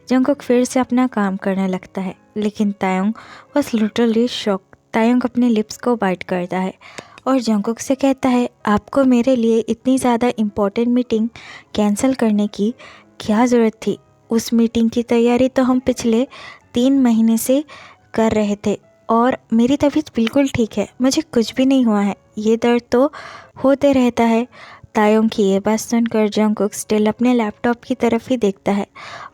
जंगकोक फिर से अपना काम करने लगता है, लेकिन तायोंग वॉज लिटरली शॉक। तायोंग अपने लिप्स को बाइट करता है और जंगकोक से कहता है, आपको मेरे लिए इतनी ज़्यादा इम्पोर्टेंट मीटिंग कैंसिल करने की क्या ज़रूरत थी? उस मीटिंग की तैयारी तो हम पिछले 3 महीने से कर रहे थे और मेरी तबीयत बिल्कुल ठीक है, मुझे कुछ भी नहीं हुआ है, ये दर्द तो होते रहता है। तायोंग की ये बात सुनकर जंगकोक स्टिल अपने लैपटॉप की तरफ ही देखता है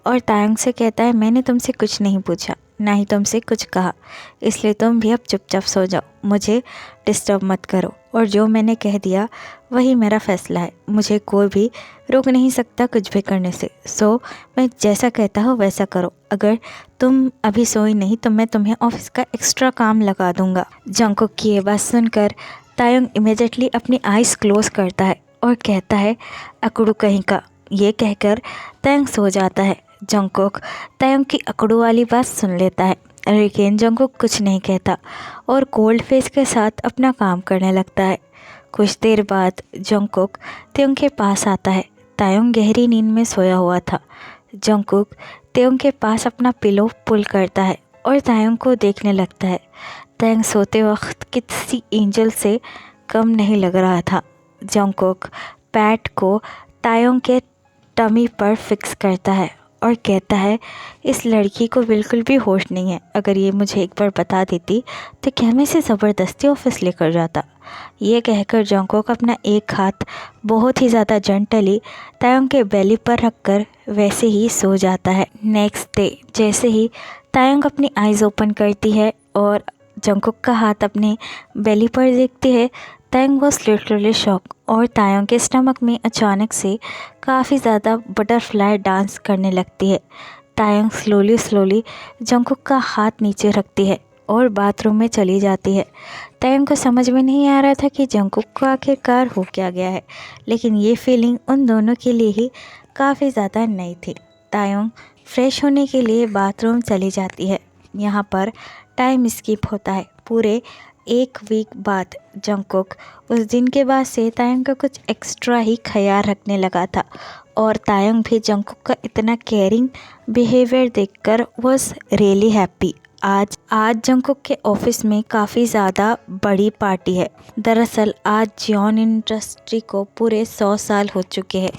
और तायोंग से कहता है, मैंने तुमसे कुछ नहीं पूछा, ना ही तुमसे कुछ कहा, इसलिए तुम भी अब चुपचाप सो जाओ, मुझे डिस्टर्ब मत करो, और जो मैंने कह दिया वही मेरा फ़ैसला है, मुझे कोई भी रोक नहीं सकता कुछ भी करने से, सो मैं जैसा कहता हूँ वैसा करो। अगर तुम अभी सोई नहीं तो मैं तुम्हें ऑफिस का एक्स्ट्रा काम लगा दूंगा। जंगकोक की ये बात सुनकर तायोंग इमीडिएटली अपनी आइज़ क्लोज करता है और कहता है, अकड़ू कहीं का। ये कहकर तायोंग सो जाता है। जंगकोक तायोंग की अकड़ू वाली बात सुन लेता है, लेकिन जंगकोक कुछ नहीं कहता और कोल्ड फेस के साथ अपना काम करने लगता है। कुछ देर बाद जंगकोक तायोंग के पास आता है। तायोंग गहरी नींद में सोया हुआ था। जंगकोक तायोंग के पास अपना पिलो पुल करता है और तायोंग को देखने लगता है। तायोंग सोते वक्त किसी एंजल से कम नहीं लग रहा था। जंगकोक पैट को तायोंग के टमी पर फिक्स करता है और कहता है, इस लड़की को बिल्कुल भी होश नहीं है, अगर ये मुझे एक बार बता देती तो क्या मैं इसे ज़बरदस्ती ऑफिस लेकर जाता। ये कहकर जंगकोक अपना एक हाथ बहुत ही ज़्यादा जेंटली तायोंग के बेली पर रखकर वैसे ही सो जाता है। नेक्स्ट डे जैसे ही तायोंग अपनी आइज़ ओपन करती है और जंगकोक का हाथ अपने बेली पर देखती है, तायोंग वॉज लिटरली शॉक और तायोंग के स्टमक में अचानक से काफ़ी ज़्यादा बटरफ्लाई डांस करने लगती है। तायोंग स्लोली जंगकोक का हाथ नीचे रखती है और बाथरूम में चली जाती है। तायंग को समझ में नहीं आ रहा था कि जंगकुक को आखिरकार हो क्या गया है, लेकिन ये फीलिंग उन दोनों के लिए ही काफ़ी ज़्यादा नई थी। तायंग फ्रेश होने के लिए बाथरूम चली जाती है। यहाँ पर टाइम स्किप होता है पूरे 1 वीक बाद। जंगकुक उस दिन के बाद से तायंग का कुछ एक्स्ट्रा ही ख्याल रखने लगा था और तायंग भी जंगकुक का इतना केयरिंग बिहेवियर देखकर वॉज रियली हैप्पी। आज जंगकुक के ऑफिस में काफ़ी ज़्यादा बड़ी पार्टी है। दरअसल आज जियोन इंडस्ट्री को पूरे 100 साल हो चुके हैं।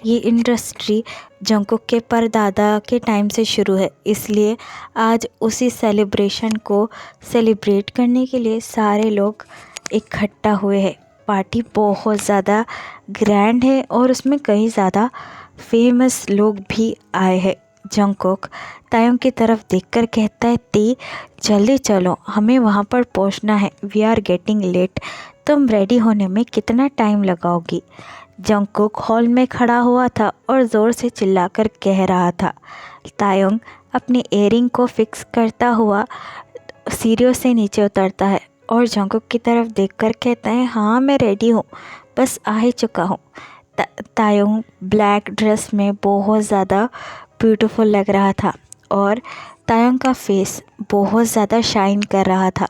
ये इंडस्ट्री जंगकुक के परदादा के टाइम से शुरू है, इसलिए आज उसी सेलिब्रेशन को सेलिब्रेट करने के लिए सारे लोग इकट्ठा हुए हैं। पार्टी बहुत ज़्यादा ग्रैंड है और उसमें कई ज़्यादा फेमस लोग भी आए हैं। जंगकुक तायंग की तरफ देखकर कहता है, ती जल्दी चलो, हमें वहाँ पर पहुँचना है, वी आर गेटिंग लेट। तुम रेडी होने में कितना टाइम लगाओगी? जंगकुक हॉल में खड़ा हुआ था और ज़ोर से चिल्लाकर कह रहा था। तायंग अपनी इयरिंग को फिक्स करता हुआ सीढ़ियों से नीचे उतरता है और जंगकुक की तरफ देखकर कहता है, हाँ मैं रेडी हूँ, बस आ ही चुका हूँ। तायंग ब्लैक ड्रेस में बहुत ज़्यादा ब्यूटीफुल लग रहा था और तायंग का फेस बहुत ज़्यादा शाइन कर रहा था।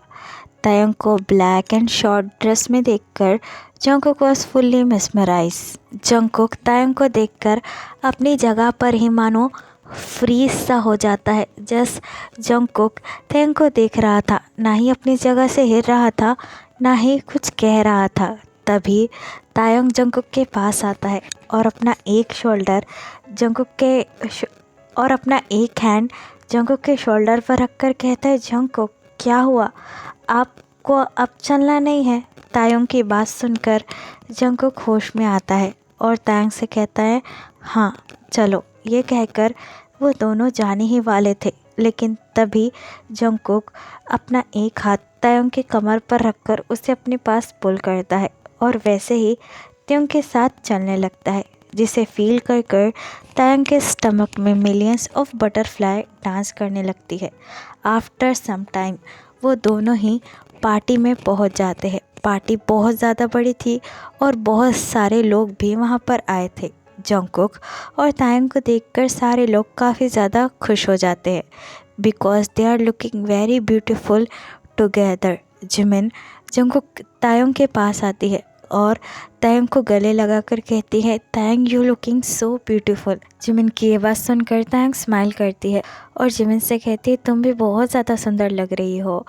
तायंग को ब्लैक एंड शॉर्ट ड्रेस में देखकर Jungkook was fully mesmerise. Jungkook Tayang को देखकर अपनी जगह पर ही मानो फ्रीज सा हो जाता है। जस्ट जंगकुक तायंग को देख रहा था, ना ही अपनी जगह से हिल रहा था, ना ही कुछ कह रहा था। तभी तायंग जंगकुक के पास आता है और अपना एक हैंड जंगकुक के शोल्डर पर रखकर कहता है, जंगकुक क्या हुआ, आपको अब चलना नहीं है? तायंग की बात सुनकर जंगकुक होश में आता है और तायंग से कहता है, हाँ चलो। ये कहकर वो दोनों जाने ही वाले थे, लेकिन तभी जंगकुक अपना एक हाथ तायंग की कमर पर रखकर उसे अपने पास पुल करता है और वैसे ही तायंग के साथ चलने लगता है, जिसे फील कर कर तायंग के स्टमक में मिलियंस ऑफ बटरफ्लाई डांस करने लगती है। आफ्टर सम टाइम वो दोनों ही पार्टी में पहुंच जाते हैं। पार्टी बहुत ज़्यादा बड़ी थी और बहुत सारे लोग भी वहां पर आए थे। जंगकुक और तायंग को देखकर सारे लोग काफ़ी ज़्यादा खुश हो जाते हैं, because they are looking very beautiful together. Jimin Jungkook Taeyong के पास आती है और तायंग को गले लगाकर कहती है, Tayang you looking so beautiful. Jimin की ये बात सुनकर तायंग स्माइल करती है और जिमिन से कहती है, तुम भी बहुत ज़्यादा सुंदर लग रही हो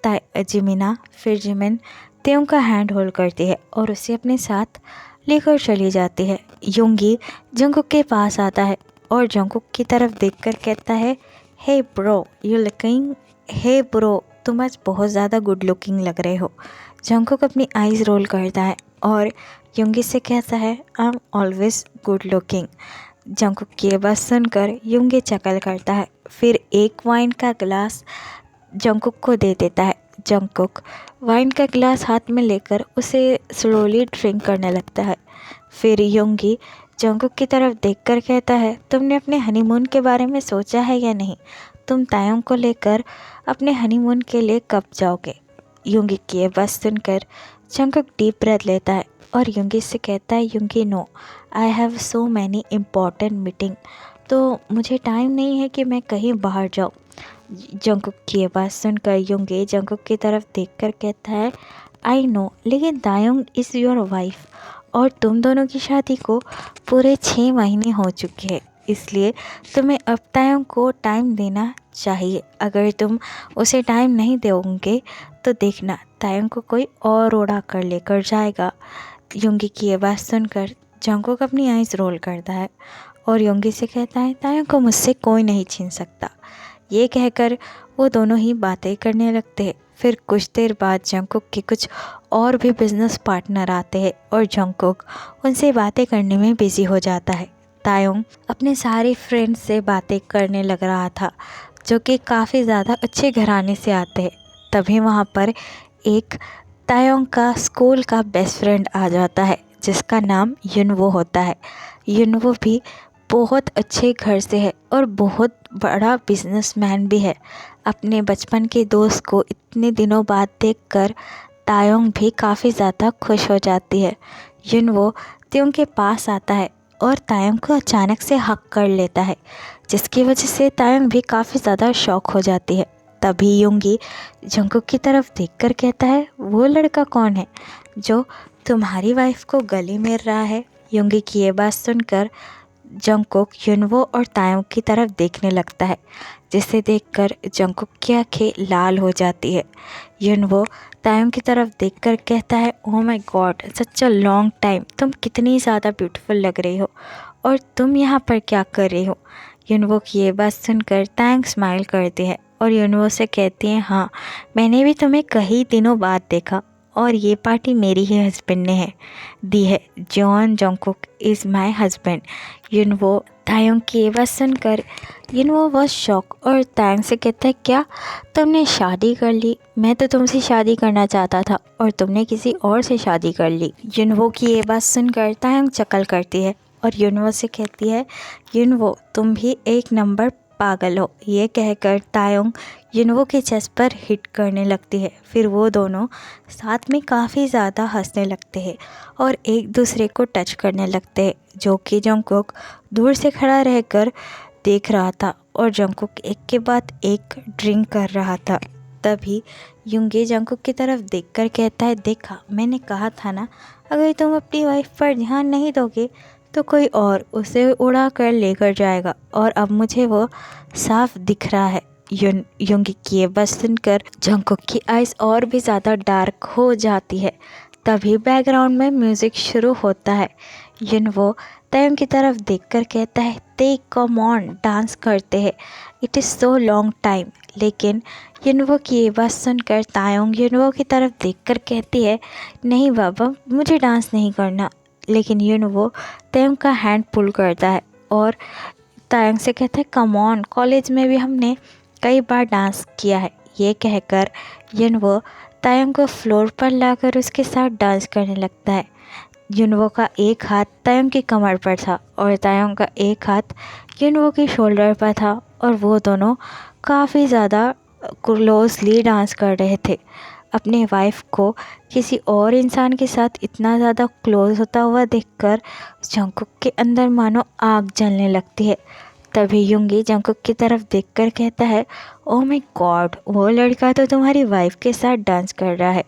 जिमिना। फिर जिमिन तायंग का हैंड होल्ड करती है और उसे अपने साथ लेकर चली जाती है। योंगी जंगकुक के पास आता है और जंगकुक की तरफ देखकर कहता है, hey bro you looking, hey bro तुम आज बहुत ज़्यादा गुड लुकिंग लग रहे हो। जंगकुक अपनी आईज़ रोल करता है और योंगी से कहता है, I am always good looking. Jungkook की ये बात सुनकर योंगी चकल करता है, फिर एक वाइन का गिलास जंगकुक को दे देता है। जंगकुक वाइन का गिलास हाथ में लेकर उसे स्लोली ड्रिंक करने लगता है। फिर योंगी जंगकुक की तरफ देखकर कहता है, तुमने अपने हनीमून के बारे में सोचा है या नहीं? तुम तायंग को लेकर अपने हनीमून के लिए कब जाओगे? योंगी की ये बात सुनकर जंगकुक डीप ब्रेथ लेता है और योंगी से कहता है, Yoongi no, I have so many important meeting, तो मुझे टाइम नहीं है कि मैं कहीं बाहर जाऊँ। जंगकुक की ये बात सुनकर योंगी जंगकुक की तरफ देखकर कहता है, आई नो, लेकिन तायंग इज़ योर वाइफ और तुम दोनों की शादी को पूरे 6 महीने हो चुके हैं, इसलिए तुम्हें अब तायंग को टाइम देना चाहिए। अगर तुम उसे टाइम नहीं दोगे तो देखना तायंग को कोई और उड़ा कर लेकर जाएगा। योंगी की ये बात सुनकर जंगकुक अपनी आईज रोल करता है और योंगी से कहता है, तायंग को मुझसे कोई नहीं छीन सकता। ये कहकर वो दोनों ही बातें करने लगते हैं। फिर कुछ देर बाद जंगकुक के कुछ और भी बिजनेस पार्टनर आते हैं और जंगकुक उनसे बातें करने में बिजी हो जाता है। तायंग अपने सारे फ्रेंड्स से बातें करने लग रहा था, जो कि काफ़ी ज़्यादा अच्छे घराने से आते हैं। तभी वहाँ पर एक तायंग का स्कूल का बेस्ट फ्रेंड आ जाता है, जिसका नाम युनवो होता है। युनवो भी बहुत अच्छे घर से है और बहुत बड़ा बिजनेसमैन भी है। अपने बचपन के दोस्त को इतने दिनों बाद देखकर तायोंग भी काफ़ी ज़्यादा खुश हो जाती है। युनवो त्योंग के पास आता है और तायोंग को अचानक से हक कर लेता है, जिसकी वजह से तायोंग भी काफ़ी ज़्यादा शॉक हो जाती है। तभी युंगी जंकुक की तरफ देखकर कहता है, वो लड़का कौन है जो तुम्हारी वाइफ को गले मिल रहा है। युंगी की ये बात सुनकर जंकुक युनवो और तायोंग की तरफ देखने लगता है, जिसे देखकर जंकुक की आंखें लाल हो जाती है। युनवो तायोंग की तरफ देखकर कहता है, oh my God, such a long time, तुम कितनी ज़्यादा ब्यूटीफुल लग रही हो और तुम यहाँ पर क्या कर रही हो। युनवो की ये बात सुनकर तायोंग स्माइल करती है और युनवो से कहती है, हाँ, मैंने भी तुम्हें कई दिनों बाद देखा और ये पार्टी मेरी ही हस्बैंड ने है दी है। Jeon Jungkook is my husband. युनवो तायोंग की ये बात सुनकर युनवो बहुत शॉक और तायोंग से कहता है, क्या तुमने शादी कर ली? मैं तो तुमसे शादी करना चाहता था और तुमने किसी और से शादी कर ली। युनवो की ये बात सुनकर तायोंग चकल करती है और युनवो से कहती है, युनवो तुम भी एक नंबर पागल हो। ये कहकर तायोंग युनवो के चेस्ट पर हिट करने लगती है। फिर वो दोनों साथ में काफ़ी ज़्यादा हंसने लगते हैं और एक दूसरे को टच करने लगते हैं, जो कि जंकुक दूर से खड़ा रहकर देख रहा था और जंकुक एक के बाद एक ड्रिंक कर रहा था। तभी युंगी जंकुक की तरफ देखकर कहता है, देखा, मैंने कहा था ना, अगर तुम अपनी वाइफ पर ध्यान नहीं दोगे तो कोई और उसे उड़ा कर लेकर जाएगा और अब मुझे वो साफ दिख रहा है। युंगी की ये बात सुनकर जंकुक की आइज़ और भी ज़्यादा डार्क हो जाती है। तभी बैकग्राउंड में म्यूज़िक शुरू होता है। युनवो तायोंग की तरफ देखकर कहता है, ते कम ऑन, डांस करते हैं, it is so long time. लेकिन युनवो की ये बात सुनकर तायोंग युनवो की तरफ देखकर कहती है, नहीं बाबा, मुझे डांस नहीं करना। लेकिन युनवो तायोंग का हैंड पुल करता है और तायोंग से कहता है, कम ऑन, कॉलेज में भी हमने कई बार डांस किया है। ये कहकर युनवो तायोंग को फ्लोर पर लाकर उसके साथ डांस करने लगता है। युनवो का एक हाथ तायोंग की कमर पर था और तायोंग का एक हाथ युनवो की शोल्डर पर था और वो दोनों काफ़ी ज़्यादा क्लोजली डांस कर रहे थे। अपने वाइफ को किसी और इंसान के साथ इतना ज़्यादा क्लोज होता हुआ देखकर जंकुक के अंदर मानो आग जलने लगती है। तभी युंगी जंकुक की तरफ देखकर कहता है, ओह माय गॉड, वो लड़का तो तुम्हारी वाइफ के साथ डांस कर रहा है,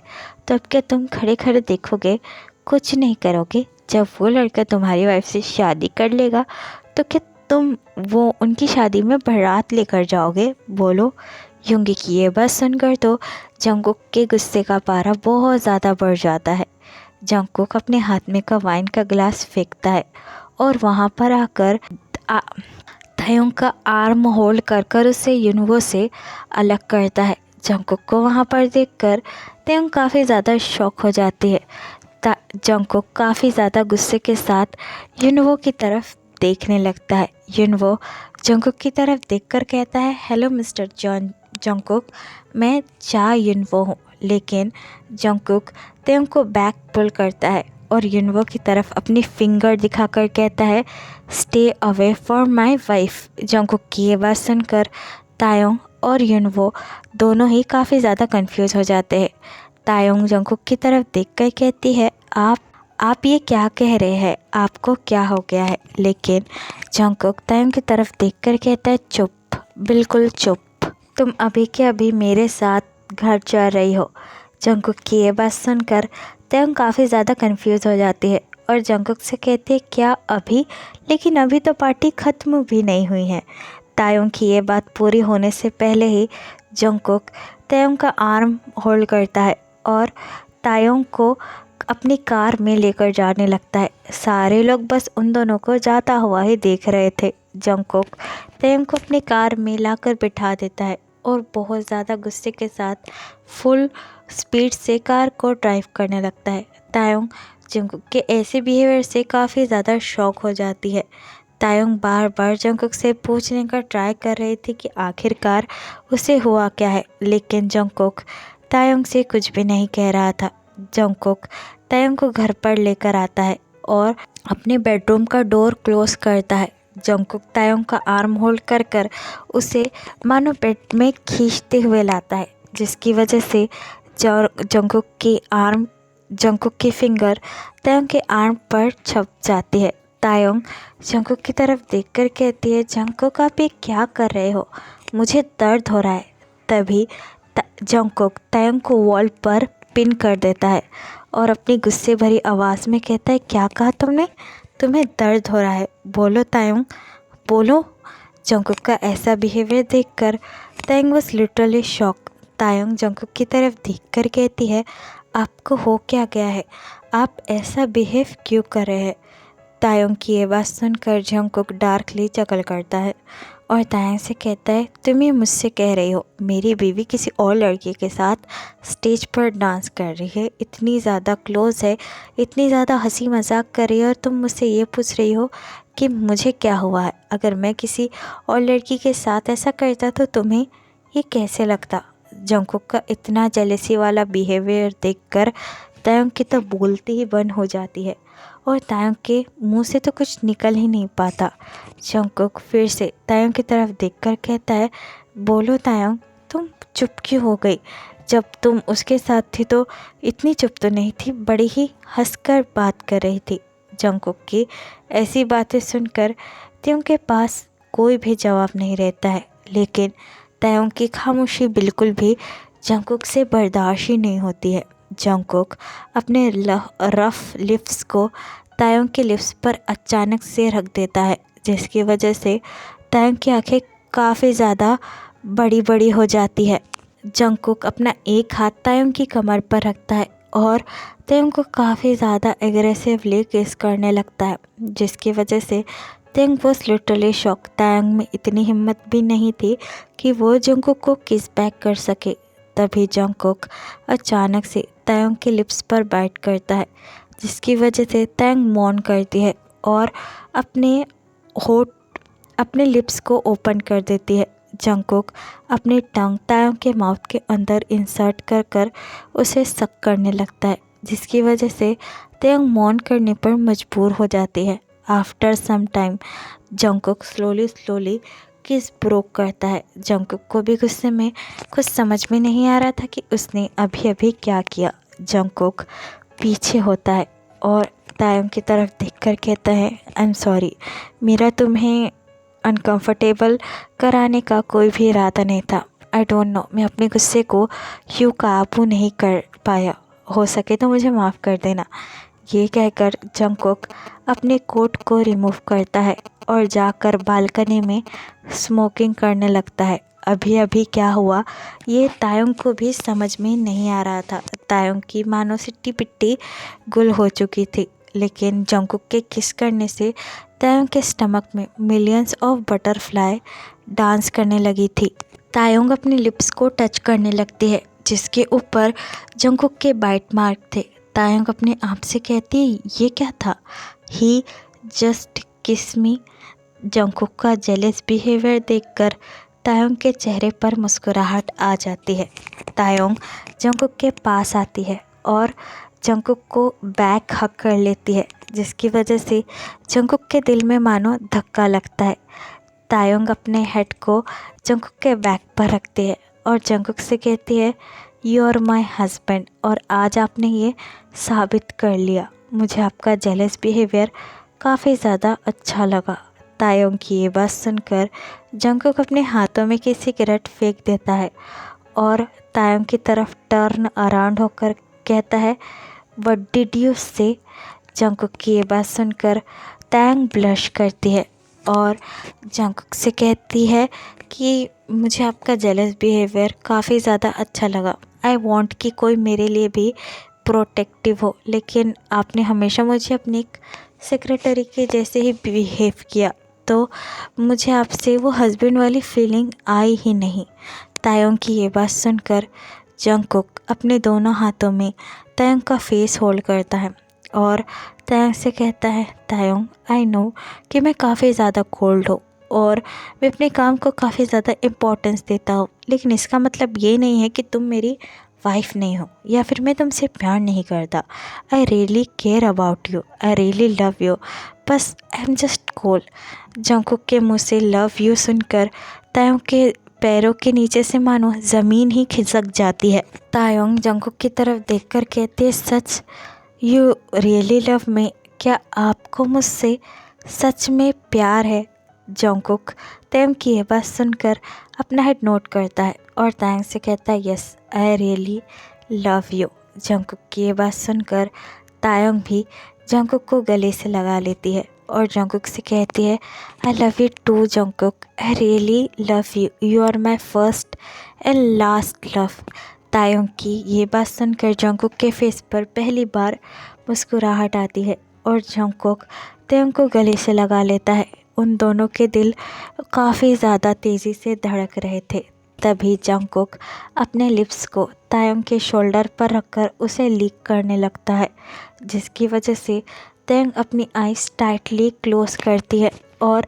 तो अब क्या तुम खड़े खड़े देखोगे, कुछ नहीं करोगे? जब वो लड़का तुम्हारी वाइफ से शादी कर लेगा तो क्या तुम वो उनकी शादी में बारात लेकर जाओगे? बोलो। युंगी की ये बात सुनकर तो जंकुक के गुस्से का पारा बहुत ज़्यादा बढ़ जाता है। जंकुक अपने हाथ में का वाइन का गिलास फेंकता है और वहाँ पर आकर तायोंग का आर्म होल्ड कर उसे युनवो से अलग करता है। जंकुक को वहाँ पर देखकर तायोंग काफ़ी ज़्यादा शॉक हो जाती है। जंकुक काफ़ी ज़्यादा गुस्से के साथ युनवो की तरफ देखने लगता है। युनवो जंकुक की तरफ देखकर कहता है, हेलो मिस्टर जंकुक, मैं चा युनवो हूँ। लेकिन जंकुक तायोंग को बैक पुल करता है और युनवो की तरफ अपनी फिंगर दिखाकर कहता है, stay away for my wife. Jungkook की ये बात सुनकर तायोंग और युनवो दोनों ही काफ़ी ज़्यादा कंफ्यूज हो जाते हैं। तायोंग जंकुक की तरफ देखकर कहती है, आप ये क्या कह रहे हैं, आपको क्या हो गया है? लेकिन जंकुक तायोंग की तरफ देखकर कहता है, चुप, बिल्कुल चुप, तुम अभी के अभी मेरे साथ घर जा रही हो। जंकुक की ये बात सुनकर तायोंग काफ़ी ज़्यादा कंफ्यूज हो जाती है और जंकुक से कहती है, क्या अभी? लेकिन अभी तो पार्टी ख़त्म भी नहीं हुई है। तायोंग की ये बात पूरी होने से पहले ही जंकुक तायोंग का आर्म होल्ड करता है और तायोंग को अपनी कार में लेकर जाने लगता है। सारे लोग बस उन दोनों को जाता हुआ ही देख रहे थे। जंकुक तायोंग को अपनी कार में लाकर बिठा देता है और बहुत ज़्यादा गुस्से के साथ फुल स्पीड से कार को ड्राइव करने लगता है। तायोंग जंकुक के ऐसे बिहेवियर से काफ़ी ज़्यादा शॉक हो जाती है। तायोंग बार बार जंकुक से पूछने का ट्राई कर रही थी कि आखिरकार उसे हुआ क्या है, लेकिन जंकुक तायोंग से कुछ भी नहीं कह रहा था। जंकुक तायोंग को घर पर लेकर आता है और अपने बेडरूम का डोर क्लोज करता है। जंगकुक तायोंग का आर्म होल्ड कर कर उसे मानो पेट में खींचते हुए लाता है, जिसकी वजह से जंगकुक की फिंगर तायोंग के आर्म पर छप जाती है। तायोंग जंगकुक की तरफ देखकर कहती है, जंगकुक आप ये क्या कर रहे हो, मुझे दर्द हो रहा है। तभी जंगकुक तायोंग को वॉल पर पिन कर देता है और अपनी गुस्से भरी आवाज़ में कहता है, क्या कहा तुमने, तुम्हें दर्द हो रहा है, बोलो तायोंग बोलो। जंगकुक का ऐसा बिहेवियर देखकर तायोंग वाज लिटरली शॉक। तायोंग जंगकुक की तरफ देखकर कहती है, आपको हो क्या गया है, आप ऐसा बिहेव क्यों कर रहे हैं। तायोंग की ये बात सुनकर जंगकुक डार्कली चकल करता है और तायोंग से कहता है, तुम ये मुझसे कह रही हो मेरी बीवी किसी और लड़की के साथ स्टेज पर डांस कर रही है, इतनी ज़्यादा क्लोज है, इतनी ज़्यादा हंसी मजाक कर रही है, और तुम मुझसे ये पूछ रही हो कि मुझे क्या हुआ है, अगर मैं किसी और लड़की के साथ ऐसा करता तो तुम्हें ये कैसे लगता। जंगकुक का इतना जेलेसी वाला बिहेवियर देखकर तायोंग की तो बोलती ही बंद हो जाती है और तायोंग के मुंह से तो कुछ निकल ही नहीं पाता। जंगकुक फिर से तायोंग की तरफ देखकर कहता है, बोलो तायोंग तुम चुप क्यों हो गई, जब तुम उसके साथ थी तो इतनी चुप तो नहीं थी, बड़ी ही हंसकर बात कर रही थी। जंगकुक की ऐसी बातें सुनकर तायोंग के पास कोई भी जवाब नहीं रहता है, लेकिन तायोंग की खामोशी बिल्कुल भी जंगकुक से बर्दाश्त ही नहीं होती है। जंगकुक अपने रफ लिप्स को तायोंग के लिप्स पर अचानक से रख देता है, जिसकी वजह से तायोंग की आंखें काफ़ी ज़्यादा बड़ी बड़ी हो जाती है। जंगकुक अपना एक हाथ तायोंग की कमर पर रखता है और तायोंग को काफ़ी ज़्यादा एग्रेसिवली किस करने लगता है, जिसकी वजह से तायोंग वॉज लिटरली शॉक। तायोंग में इतनी हिम्मत भी नहीं थी कि वो जंगकुक को किस बैक कर सके। तभी जंगकुक अचानक से तायोंग के लिप्स पर बाइट करता है, जिसकी वजह से तायोंग मौन करती है और अपने लिप्स को ओपन कर देती है। जंगकुक अपनी टंग तायोंग के माउथ के अंदर इंसर्ट कर कर उसे सक करने लगता है, जिसकी वजह से तायोंग मौन करने पर मजबूर हो जाती है। After some time Jungkook slowly kiss ब्रोक करता है। जंगकुक को भी गुस्से में कुछ समझ में नहीं आ रहा था कि उसने अभी अभी क्या किया। जंगकुक पीछे होता है और तायोंग की तरफ देखकर कहता है, आई एम सॉरी, मेरा तुम्हें अनकंफर्टेबल कराने का कोई भी इरादा नहीं था। आई डोंट नो, मैं अपने गुस्से को यूँ काबू नहीं कर पाया, हो सके तो मुझे माफ़ कर देना। ये कहकर जंगकुक अपने कोट को रिमूव करता है और जाकर बालकनी में स्मोकिंग करने लगता है। अभी अभी क्या हुआ ये तायोंग को भी समझ में नहीं आ रहा था। तायोंग की मानो सिट्टी पिट्टी गुल हो चुकी थी, लेकिन जंगकुक के किस करने से तायोंग के स्टमक में मिलियंस ऑफ बटरफ्लाई डांस करने लगी थी। तायोंग अपनी लिप्स को टच करने लगती है, जिसके ऊपर जंगकुक के बाइट मार्क थे। तायोंग अपने आप से कहती है, ये क्या था, ही जस्ट किस मी। जंगकुक का जेलस बिहेवियर देखकर तायोंग के चेहरे पर मुस्कुराहट आ जाती है। तायोंग जंगकुक के पास आती है और जंगकुक को बैक हक कर लेती है, जिसकी वजह से जंगकुक के दिल में मानो धक्का लगता है। तायोंग अपने हेड को जंगकुक के बैक पर रखती है और जंगकुक से कहती है, यू आर माई हस्बैंड, और आज आपने ये साबित कर लिया। मुझे आपका जेलस बिहेवियर काफ़ी ज़्यादा अच्छा लगा। तायोंग की ये बात सुनकर जंगकुक अपने हाथों में की सिगरेट फेंक देता है और तायोंग की तरफ टर्न अराउंड होकर कहता है, व्हाट डिड यू से। जंगकुक की ये बात सुनकर तायोंग ब्लश करती है और जंगकुक से कहती है कि मुझे आपका जेलस बिहेवियर काफ़ी ज़्यादा अच्छा लगा। आई वॉन्ट कि कोई मेरे लिए भी प्रोटेक्टिव हो, लेकिन आपने हमेशा मुझे अपनी एक सेक्रेटरी के जैसे ही बिहेव किया, तो मुझे आपसे वो हस्बैंड वाली फीलिंग आई ही नहीं। तायोंग की ये बात सुनकर जंगकुक अपने दोनों हाथों में तायोंग का फेस होल्ड करता है और तायोंग से कहता है, तायोंग आई नो कि मैं काफ़ी ज़्यादा कोल्ड हूँ और मैं अपने काम को काफ़ी ज़्यादा इम्पोर्टेंस देता हूँ, लेकिन इसका मतलब ये नहीं है कि तुम मेरी वाइफ नहीं हूँ या फिर मैं तुमसे प्यार नहीं करता। I really care about you, I really love you, बस I am just cool. Jungkook के मुंह से लव यू सुनकर तायोंग के पैरों के नीचे से मानो ज़मीन ही खिसक जाती है। तायोंग जंगकुक की तरफ देखकर कहती है, सच, यू रियली लव मी, क्या आपको मुझसे सच में प्यार है? जंगकुक तायोंग की ये बात सुनकर अपना हेड नोट करता है और तायोंग से कहता है, yes I really love you. Jungkook की ये बात सुनकर तायोंग भी जंगकुक को गले से लगा लेती है और जंगकुक से कहती है, I love you too Jungkook, I really love you, you are my first and last love. Taeyong की ये बात सुनकर जंगकुक के फेस पर पहली बार मुस्कुराहट आती है और जंगकुक तायोंग को गले से लगा लेता है। उन दोनों के दिल काफ़ी ज़्यादा तेज़ी से धड़क रहे थे। तभी जंगकुक अपने लिप्स को तायोंग के शोल्डर पर रखकर उसे लीक करने लगता है, जिसकी वजह से तायोंग अपनी आइज़ टाइटली क्लोज करती है और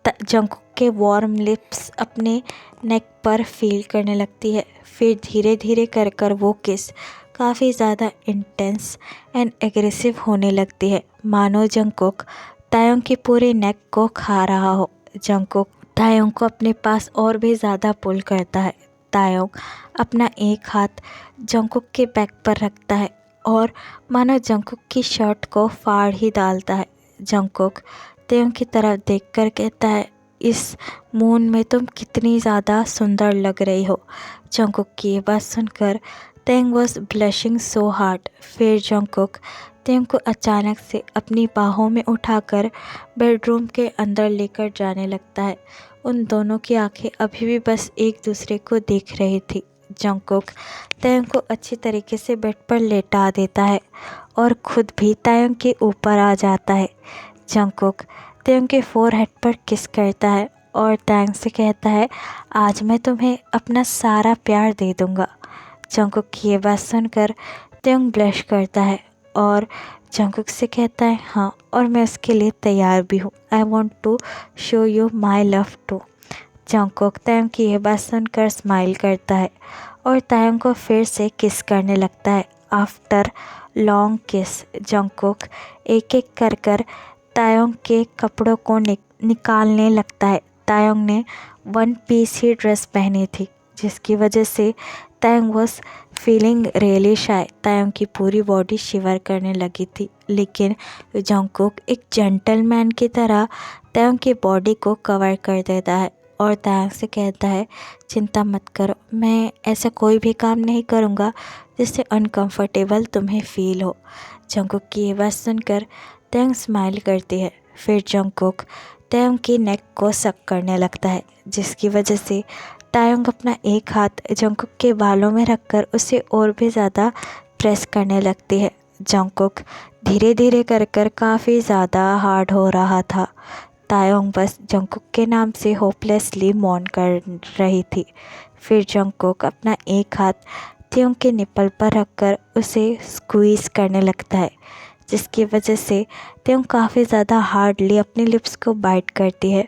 जंगकुक के वार्म लिप्स अपने नेक पर फील करने लगती है। फिर धीरे धीरे कर कर वो किस काफ़ी ज़्यादा इंटेंस एंड एग्रेसिव होने लगती है, मानो जंगकुक तायोंग के पूरे नेक को खा रहा हो। जंगकुक तायोंग को अपने पास और भी ज़्यादा पुल करता है। तायोंग अपना एक हाथ जंगकुक के बैक पर रखता है और मानो जंगकुक की शर्ट को फाड़ ही डालता है। जंगकुक तायोंग की तरफ देखकर कहता है, इस मून में तुम कितनी ज़्यादा सुंदर लग रही हो। जंगकुक की ये बात सुनकर तायोंग वॉज ब्लशिंग सो हार्ड। फिर जंगकुक तायोंग को अचानक से अपनी बाहों में उठाकर बेडरूम के अंदर लेकर जाने लगता है। उन दोनों की आंखें अभी भी बस एक दूसरे को देख रही थी। जंगकुक तायोंग को अच्छी तरीके से बेड पर लेटा देता है और खुद भी तायोंग के ऊपर आ जाता है। जंगकुक तायोंग के फोरहेड पर किस करता है और तायोंग से कहता है, आज मैं तुम्हें अपना सारा प्यार दे दूँगा। जंगकुक की ये बात सुनकर तायोंग ब्लश करता है और जंगकुक से कहता है, हाँ, और मैं उसके लिए तैयार भी हूँ। I want to show you my love too. Jungkook Taeyong की ये बात सुनकर स्माइल करता है और तायोंग को फिर से किस करने लगता है। आफ्टर लॉन्ग किस जंगकुक एक एक कर कर तायोंग के कपड़ों को निकालने लगता है। तायोंग ने वन पीस ही ड्रेस पहनी थी, जिसकी वजह से तायोंग वॉज फीलिंग रियली शाय। तायोंग की पूरी बॉडी शिवर करने लगी थी, लेकिन जंगकुक एक जेंटलमैन की तरह तायोंग की बॉडी को कवर कर देता है और तायोंग से कहता है, चिंता मत करो, मैं ऐसा कोई भी काम नहीं करूँगा जिससे अनकंफर्टेबल तुम्हें फ़ील हो। जंगकुक की ये बात सुनकर तायोंग स्माइल करती है। फिर जंगकुक तायोंग की नेक को सक करने लगता है, जिसकी वजह से तायोंग अपना एक हाथ जंगकुक के बालों में रखकर उसे और भी ज़्यादा प्रेस करने लगती है। जंगकुक धीरे धीरे कर कर काफ़ी ज़्यादा हार्ड हो रहा था। तायोंग बस जंगकुक के नाम से होपलेसली मौन कर रही थी। फिर जंगकुक अपना एक हाथ तायोंग के निपल पर रखकर उसे स्क्वीज़ करने लगता है, जिसकी वजह से तायोंग काफ़ी ज़्यादा हार्डली अपनी लिप्स को बाइट करती है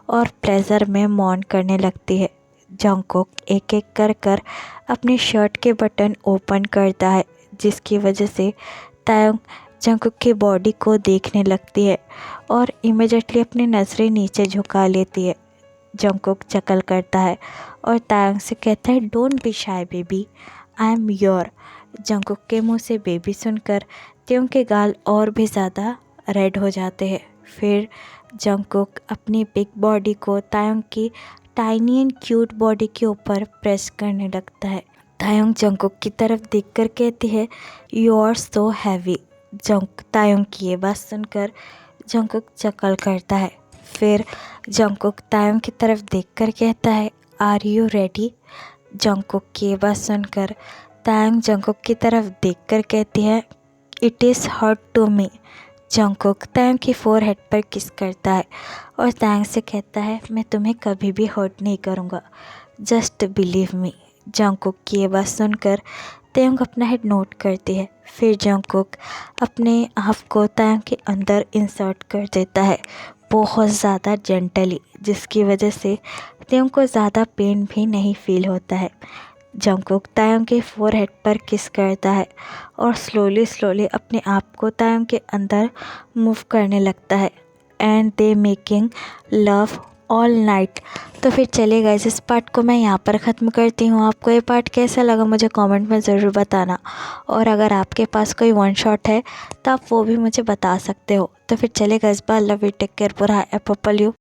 और प्लेजर में मौन करने लगती है। जंगकुक एक एक कर कर अपनी शर्ट के बटन ओपन करता है, जिसकी वजह से तायोंग जंगकुक की बॉडी को देखने लगती है और इमीडिएटली अपनी नज़रें नीचे झुका लेती है। जंगकुक चकल करता है और तायोंग से कहता है, don't be shy baby, I am your. Jungkook के मुंह से बेबी सुनकर तायोंग के गाल और भी ज़्यादा रेड हो जाते हैं। फिर जंगकुक अपनी बिग बॉडी को तायोंग की टाइनी एंड क्यूट बॉडी के ऊपर प्रेस करने लगता है। तायोंग जंगकुक की तरफ देखकर कहती है, यू आर सो हैवी। तायोंग की ये बात सुनकर जंगकुक चकल करता है। फिर जंगकुक तायोंग की तरफ देखकर कहता है, आर यू रेडी? जंगकुक की ये बात सुनकर तायोंग जंगकुक की तरफ देखकर कहती है, it is hurt to me. Jungkook Taeyong की फोरहेड पर किस करता है और तायोंग से कहता है, मैं तुम्हें कभी भी हर्ट नहीं करूँगा, जस्ट बिलीव मी। जंगकुक की ये बात सुनकर तायोंग अपना हेड नोट करती है। फिर जंगकुक अपने आप को तायोंग के अंदर इंसर्ट कर देता है, बहुत ज़्यादा जेंटली, जिसकी वजह से तायोंग को ज़्यादा पेन भी नहीं फील होता है। जंगकुक तायंग के फोरहेड पर किस करता है और स्लोली अपने आप को तायंग के अंदर मूव करने लगता है and they making love all night. तो फिर चलिए गाइस, इस पार्ट को मैं यहाँ पर ख़त्म करती हूँ। आपको ये पार्ट कैसा लगा मुझे कमेंट में ज़रूर बताना, और अगर आपके पास कोई वन शॉट है तो आप वो भी मुझे बता सकते हो। तो फिर चलिए guys, bye, love you, take care, पूरा एप्पल यू।